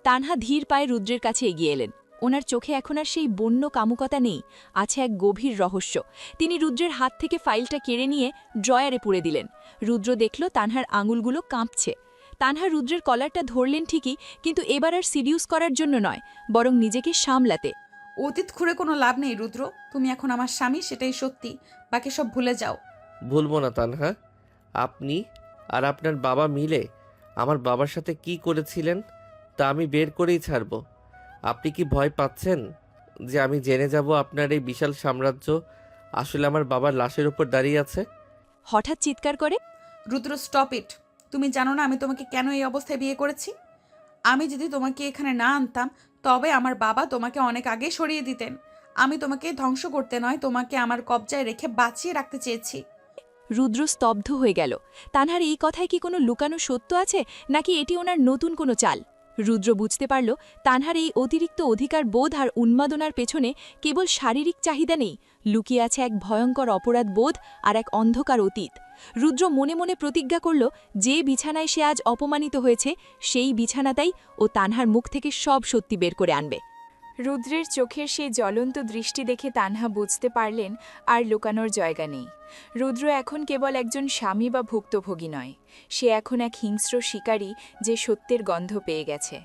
Speaker 3: তানহা ধীর পায়ে রুদ্রের কাছে এগিয়ে এলেন। ওনার চোখে এখন আর সেই বন্য কামুকতা নেই, আছে এক গভীর রহস্য। তিনি রুদ্রের হাত থেকে ফাইলটা কেড়ে নিয়ে ড্রয়ারে পুরে দিলেন। রুদ্র দেখল তানহার আঙুলগুলো কাঁপছে। তানহা রুদ্রের কলারটা ধরলেন ঠিকই, কিন্তু এবার আর সিডিউস করার জন্য নয়, বরং নিজেকে সামলাতে।
Speaker 1: অতীত খুঁড়ে কোনো লাভ নেই রুদ্র। তুমি এখন আমার স্বামী, সেটাই সত্যি। বাকি সব ভুলে যাও।
Speaker 2: ভুলবো না তানহা। আপনি আর আপনার বাবা মিলে আমার বাবার সাথে কি করেছিলেন তা আমি বের করেই ছাড়ব। আপনি কি ভয় পাচ্ছেন যে আমি জেনে যাব আপনার এই বিশাল সাম্রাজ্য আসলে আমার বাবার লাশের উপর দাঁড়িয়ে আছে?
Speaker 3: হঠাৎ চিৎকার করে,
Speaker 1: রুদ্র, স্টপ ইট। তুমি জানো না আমি তোমাকে কেন এই অবস্থায় বিয়ে করেছি? আমি যদি তোমাকে এখানে না আনতাম, তবে আমার বাবা তোমাকে অনেক আগে সরিয়ে দিতেন। আমি তোমাকে ধ্বংস করতে নয়, তোমাকে আমার কবজায় রেখে বাঁচিয়ে রাখতে চেয়েছি।
Speaker 3: রুদ্র স্তব্ধ হয়ে গেল। তানহার এই কথায় কি কোনো লুকানো সত্য আছে, নাকি এটি ওনার নতুন কোনো চাল? রুদ্র বুঝতে পারল তানহার এই অতিরিক্ত অধিকার বোধ আর উন্মাদনার পেছনে কেবল শারীরিক চাহিদা নেই, লুকিয়ে আছে এক ভয়ঙ্কর অপরাধ বোধ আর এক অন্ধকার অতীত। রুদ্র মনে মনে প্রতিজ্ঞা করল, যে বিছানায় সে আজ অপমানিত হয়েছে সেই বিছানাটাই ও তানহার মুখ থেকে সব সত্যি বের করে আনবে।
Speaker 8: রুদ্রের চোখের সেই জ্বলন্ত দৃষ্টি দেখে তানহা বুঝতে পারলেন আর লুকানোর জায়গা নেই। রুদ্র এখন কেবল একজন স্বামী বা ভুক্তভোগী নয়, সে এখন এক হিংস্র শিকারী যে সত্যের গন্ধ পেয়ে গেছে।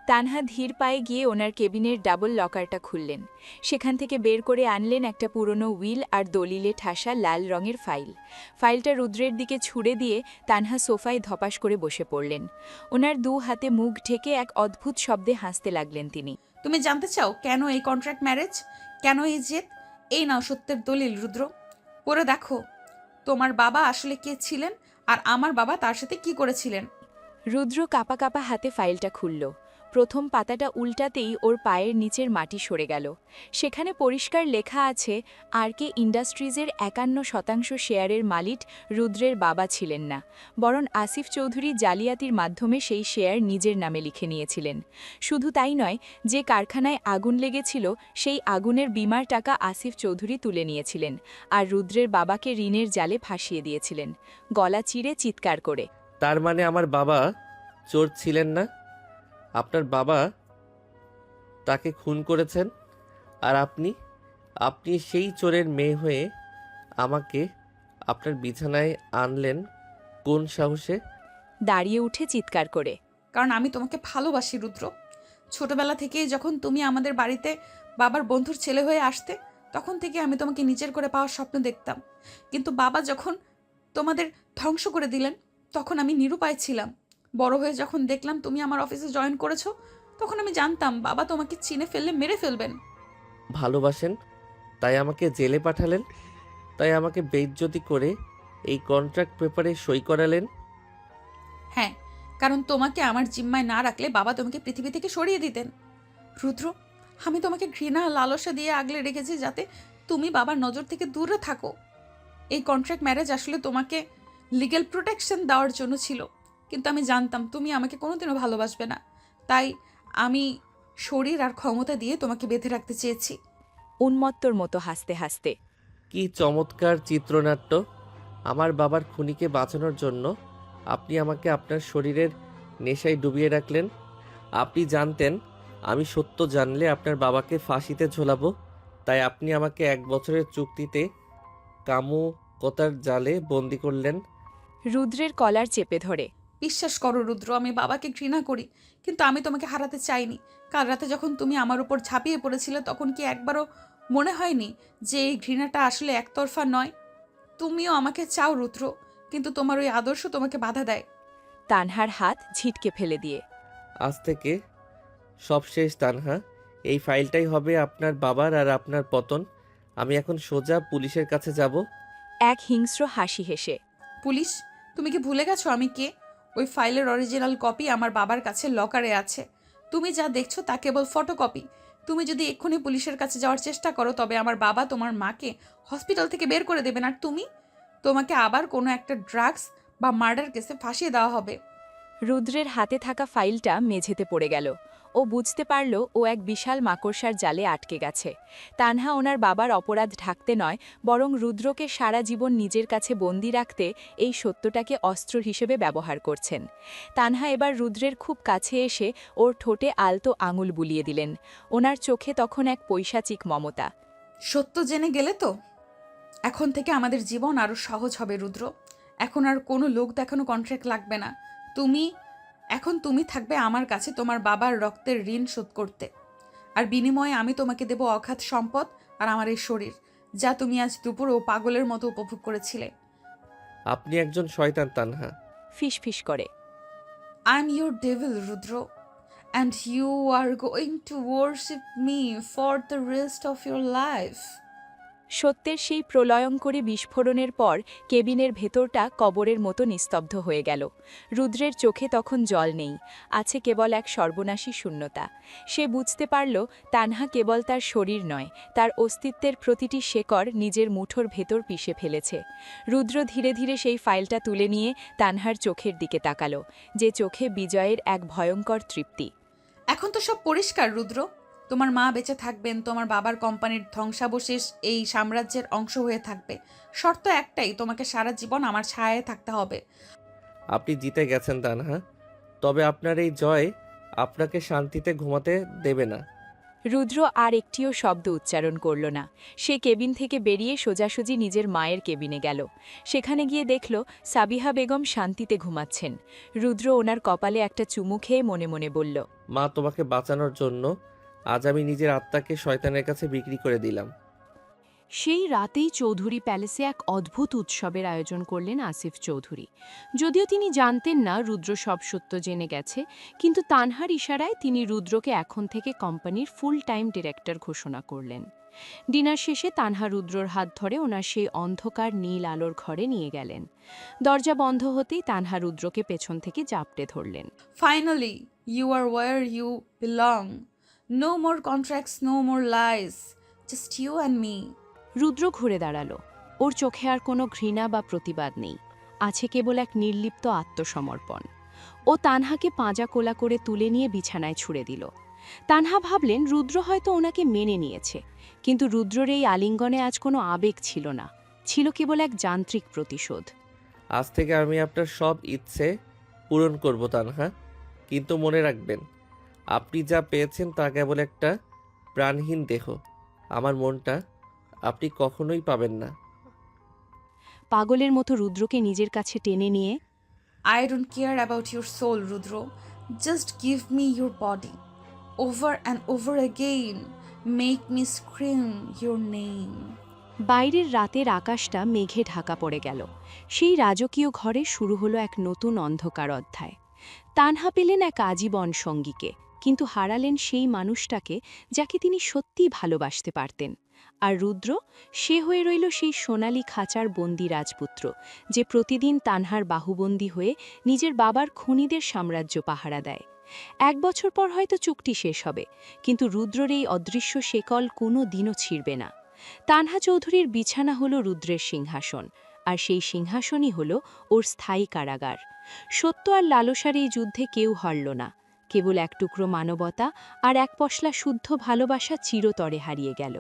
Speaker 8: তানহা ধীর পায়ে গিয়ে ওনার কেবিনের ডাবল লকারটা খুললেন। সেখান থেকে বের করে আনলেন একটা পুরনো উইল আর দলিলে ঠাসা লাল রঙের ফাইল। ফাইলটা রুদ্রের দিকে ছুড়ে দিয়ে তানহা সোফায় ধপাস করে বসে পড়লেন। ওনার 2 হাতে মুখ ঢেকে এক অদ্ভুত শব্দে হাসতে লাগলেন তিনি।
Speaker 1: তুমি জানতে চাও কেন এই কন্ট্রাক্ট ম্যারেজ, কেন এই জেদ? এই নাও সত্যের দলিল রুদ্র, পড়ে দেখো তোমার বাবা আসলে কে ছিলেন আর আমার বাবা তার সাথে কি করেছিলেন।
Speaker 3: রুদ্র কাঁপা কাঁপা হাতে ফাইলটা খুলল। প্রথম পাতাটা উল্টাতেই ওর পায়ের নিচের মাটি সরে গেল। সেখানে পরিষ্কার লেখা আছে, আরকে ইন্ডাস্ট্রিজের 51% শেয়ারের মালিক রুদ্রের বাবা ছিলেন না, বরং আসিফ চৌধুরী জালিয়াতির মাধ্যমে সেই শেয়ার নিজের নামে লিখে নিয়েছিলেন। শুধু তাই নয়, যে কারখানায় আগুন লেগেছিল সেই আগুনের বিমার টাকা আসিফ চৌধুরী তুলে নিয়েছিলেন, আর রুদ্রের বাবাকে ঋণের জালে ফাঁসিয়ে দিয়েছিলেন, গলা চিরে চিৎকার করে।
Speaker 2: তার মানে আমার বাবা চোর ছিলেন না? আপনার বাবা তাকে খুন করেছেন, আর আপনি সেই চোরের মেয়ে হয়ে আমাকে আপনার বিছানায় আনলেন কোন সাহসে?
Speaker 3: দাঁড়িয়ে উঠে চিৎকার করে।
Speaker 1: কারণ আমি তোমাকে ভালোবাসি রুদ্র। ছোটবেলা থেকেই যখন তুমি আমাদের বাড়িতে বাবার বন্ধুর ছেলে হয়ে আসতে, তখন থেকে আমি তোমাকে নিজের করে পাওয়ার স্বপ্ন দেখতাম। কিন্তু বাবা যখন তোমাদের ধ্বংস করে দিলেন, তখন আমি নিরুপায় ছিলাম। বড় হয়ে যখন দেখলাম তুমি আমার অফিসে জয়েন করেছো, তখন আমি জানতাম বাবা তোমাকে চিনে ফেললে মেরে ফেলবেন।
Speaker 2: ভালোবাসেন তাই আমাকে জেলে পাঠালেন, তাই আমাকে বেইজ্জতি করে এই কন্ট্রাক্ট পেপারে সই করালেন।
Speaker 1: হ্যাঁ, কারণ তোমাকে আমার জিম্মায় না রাখলে বাবা তোমাকে পৃথিবী থেকে সরিয়ে দিতেন। রুদ্র, আমি তোমাকে ঘৃণা লালসা দিয়ে আগলে রেখেছি যাতে তুমি বাবার নজর থেকে দূরে থাকো। এই কন্ট্রাক্ট ম্যারেজ আসলে তোমাকে লিগ্যাল প্রোটেকশন দেওয়ার জন্য ছিল, কিন্তু আমি জানতাম তুমি আমাকে কোনোদিনও ভালোবাসবে না, তাই আমি শরীর আর ক্ষমতা দিয়ে তোমাকে বেঁধে রাখতে চেয়েছি।
Speaker 3: উন্মত্তর মতো হাসতে হাসতে।
Speaker 2: কি চমৎকার চিত্রনাট্য! আমার বাবার খুনিকে বাঁচানোর জন্য আপনি আমাকে আপনার শরীরের নেশায় ডুবিয়ে রাখলেন। আপনি জানতেন আমি সত্য জানলে আপনার বাবাকে ফাঁসিতে ঝোলাবো, তাই আপনি আমাকে 1 বছরের চুক্তিতে কামুকতার জালে বন্দি করলেন।
Speaker 3: রুদ্রের কলার চেপে ধরে।
Speaker 1: বিশ্বাস করো রুদ্র, আমি বাবাকে ঘৃণা করি, কিন্তু আমি তোমাকে হারাতে চাইনি। কাল রাতে যখন তুমি আমার উপর ঝাঁপিয়ে পড়েছিলে, তখন কি একবারও মনে হয়নি যে এই ঘৃণাটা আসলে একতরফা নয়? তুমিও আমাকে চাও রুদ্র, কিন্তু তোমার ওই আদর্শ তোমাকে বাধা দেয়।
Speaker 3: তানহার হাত ঝিটকে ফেলে দিয়ে।
Speaker 2: আজ থেকে সব শেষ তানহা, এই ফাইলটাই হবে আপনার বাবার আর আপনার পতন। আমি এখন সোজা পুলিশের কাছে যাব।
Speaker 3: এক হিংস্র হাসি হেসে।
Speaker 1: পুলিশ? তুমি কি ভুলে গেছো আমি কে? ওই ফাইলের অরিজিনাল কপি আমার বাবার কাছে লকারে আছে। তুমি যা দেখছো তা কেবল ফটোকপি। তুমি যদি এক্ষুনি পুলিশের কাছে যাওয়ার চেষ্টা করো, তবে আমার বাবা তোমার মাকে হসপিটাল থেকে বের করে দেবেন, আর তোমাকে আবার কোনো একটা ড্রাগস বা মার্ডার কেসে ফাঁসিয়ে দেওয়া হবে।
Speaker 3: রুদ্রের হাতে থাকা ফাইলটা মেঝেতে পড়ে গেল। ও বুঝতে পারল ও এক বিশাল মাকড়সার জালে আটকে গেছে। তানহা ওনার বাবার অপরাধ ঢাকতে নয়, বরং রুদ্রকে সারা জীবন নিজের কাছে বন্দি রাখতে এই সত্যটাকে অস্ত্র হিসেবে ব্যবহার করছেন। তানহা এবার রুদ্রের খুব কাছে এসে ওর ঠোঁটে আলতো আঙুল বুলিয়ে দিলেন। ওনার চোখে তখন এক পৈশাচিক মমতা।
Speaker 1: সত্য জেনে গেলে তো এখন থেকে আমাদের জীবন আরো সহজ হবে রুদ্র। এখন আর কোনো লোক দেখানো কন্ট্রাক্ট লাগবে না। তুমি থাকবে আমার কাছে তোমার বাবার রক্তের ঋণ শোধ করতে, আর বিনিময়ে আমি তোমাকে দেব অগাধ সম্পদ আর আমার এই শরীর, যা তুমি আজ দুপুরও পাগলের মতো উপভোগ করেছিলে।
Speaker 2: আপনি একজন শয়তান তানহা।
Speaker 3: ফিসফিস করে।
Speaker 1: I am your devil Rudra, and you are going to worship me for the rest of your life.
Speaker 3: সত্যের সেই প্রলয়ঙ্করী বিস্ফোরণের পর কেবিনের ভেতরটা কবরের মতো নিস্তব্ধ হয়ে গেল। রুদ্রের চোখে তখন জল নেই, আছে কেবল এক সর্বনাশী শূন্যতা। সে বুঝতে পারল তানহা কেবল তার শরীর নয়, তার অস্তিত্বের প্রতিটি শেকড় নিজের মুঠোর ভেতর পিষে ফেলেছে। রুদ্র ধীরে ধীরে সেই ফাইলটা তুলে নিয়ে তানহার চোখের দিকে তাকালো, যে চোখে বিজয়ের এক ভয়ঙ্কর তৃপ্তি।
Speaker 1: এখন তো সব পরিষ্কার রুদ্র। তোমার মা বেঁচে থাকবেন, তোমার বাবার কোম্পানির ধ্বংসাবশেষ এই সাম্রাজ্যের অংশ হয়ে থাকবে। শর্ত একটাই, তোমাকে সারা জীবন আমার ছায়ায় থাকতে হবে।
Speaker 2: আপনি জিতে গেছেন তানহা, তবে আপনার এই জয় আপনাকে শান্তিতে ঘুমাতে দেবে না।
Speaker 3: রুদ্র আর একটিও শব্দ উচ্চারণ করল না। সে কেবিন থেকে বেরিয়ে সোজাসুজি নিজের মায়ের কেবিনে গেল। সেখানে গিয়ে দেখল সাবিহা বেগম শান্তিতে ঘুমাচ্ছেন। রুদ্র ওনার কপালে একটা চুমু খেয়ে মনে মনে বলল,
Speaker 2: মা, তোমাকে বাঁচানোর জন্য আজ আমি নিজের আত্মাকে শয়তানের কাছে বিক্রি করে দিলাম।
Speaker 10: সেই রাতেই চৌধুরী প্যালেসে এক অদ্ভুত উৎসবের আয়োজন করলেন আসিফ চৌধুরী। যদিও তিনি জানতেন না রুদ্র সব সত্য জেনে গেছে, কিন্তু তানহার ইশারায় তিনি রুদ্রকে এখন থেকে কোম্পানির ফুল টাইম ডিরেক্টর ঘোষণা করলেন। ডিনার শেষে তানহা রুদ্রর হাত ধরে ওনার সেই অন্ধকার নীল আলোর ঘরে নিয়ে গেলেন। দরজা বন্ধ হতেই তানহা রুদ্রকে পেছন থেকে জাপটে ধরলেন।
Speaker 1: Finally, you are where you belong. No more contracts, no more lies. Just you and me.
Speaker 10: রুদ্র ঘুরে দাঁড়ালো। ওর চোখে আর কোনো ঘৃণা বা প্রতিবাদ নেই, আছে কেবল এক নির্লিপ্ত আত্মসমর্পণ। ও তানহাকে পাঁজা কোলা করে তুলে নিয়ে বিছানায় ছুড়ে দিল। তানহা ভাবলেন রুদ্র হয়তো ওনাকে মেনে নিয়েছে, কিন্তু রুদ্রর এই আলিঙ্গনে আজ কোনো আবেগ ছিল না, ছিল কেবল এক যান্ত্রিক প্রতিশোধ।
Speaker 2: আজ থেকে আমি আপনার সব ইচ্ছে পূরণ করব তানহা, কিন্তু মনে রাখবেন আপনি যা পেয়েছেন তা কেবল একটা প্রাণহীন দেহ। আমার মনটা আপনি কখনোই পাবেন না।
Speaker 10: পাগলের মতো রুদ্রকে নিজের কাছে টেনে নিয়ে,
Speaker 1: I don't care about your soul, Rudro. Just give me your body. Over and over again. Make me scream your name.
Speaker 10: বাইরের রাতের আকাশটা মেঘে ঢাকা পড়ে গেল। সেই রাজকীয় ঘরে শুরু হলো এক নতুন অন্ধকার অধ্যায়। তানহা পেলেন এক আজীবন সঙ্গীকে, কিন্তু হারালেন সেই মানুষটাকে যাকে তিনি সত্যিই ভালোবাসতে পারতেন। আর রুদ্র, সে হয়ে রইল সেই সোনালি খাঁচার বন্দি রাজপুত্র, যে প্রতিদিন তানহার বাহুবন্দী হয়ে নিজের বাবার খুনিদের সাম্রাজ্য পাহারা দেয়। 1 বছর পর হয়তো চুক্তি শেষ হবে, কিন্তু রুদ্রর এই অদৃশ্য শেকল কোনো দিনও ছিঁড়বে না। তানহা চৌধুরীর বিছানা হলো রুদ্রের সিংহাসন, আর সেই সিংহাসনই হলো ওর স্থায়ী কারাগার। সত্য আর লালসার এই যুদ্ধে কেউ হারল না, কেবল এক টুকরো মানবতা আর এক পশলা শুদ্ধ ভালোবাসা চিরতরে হারিয়ে গেল।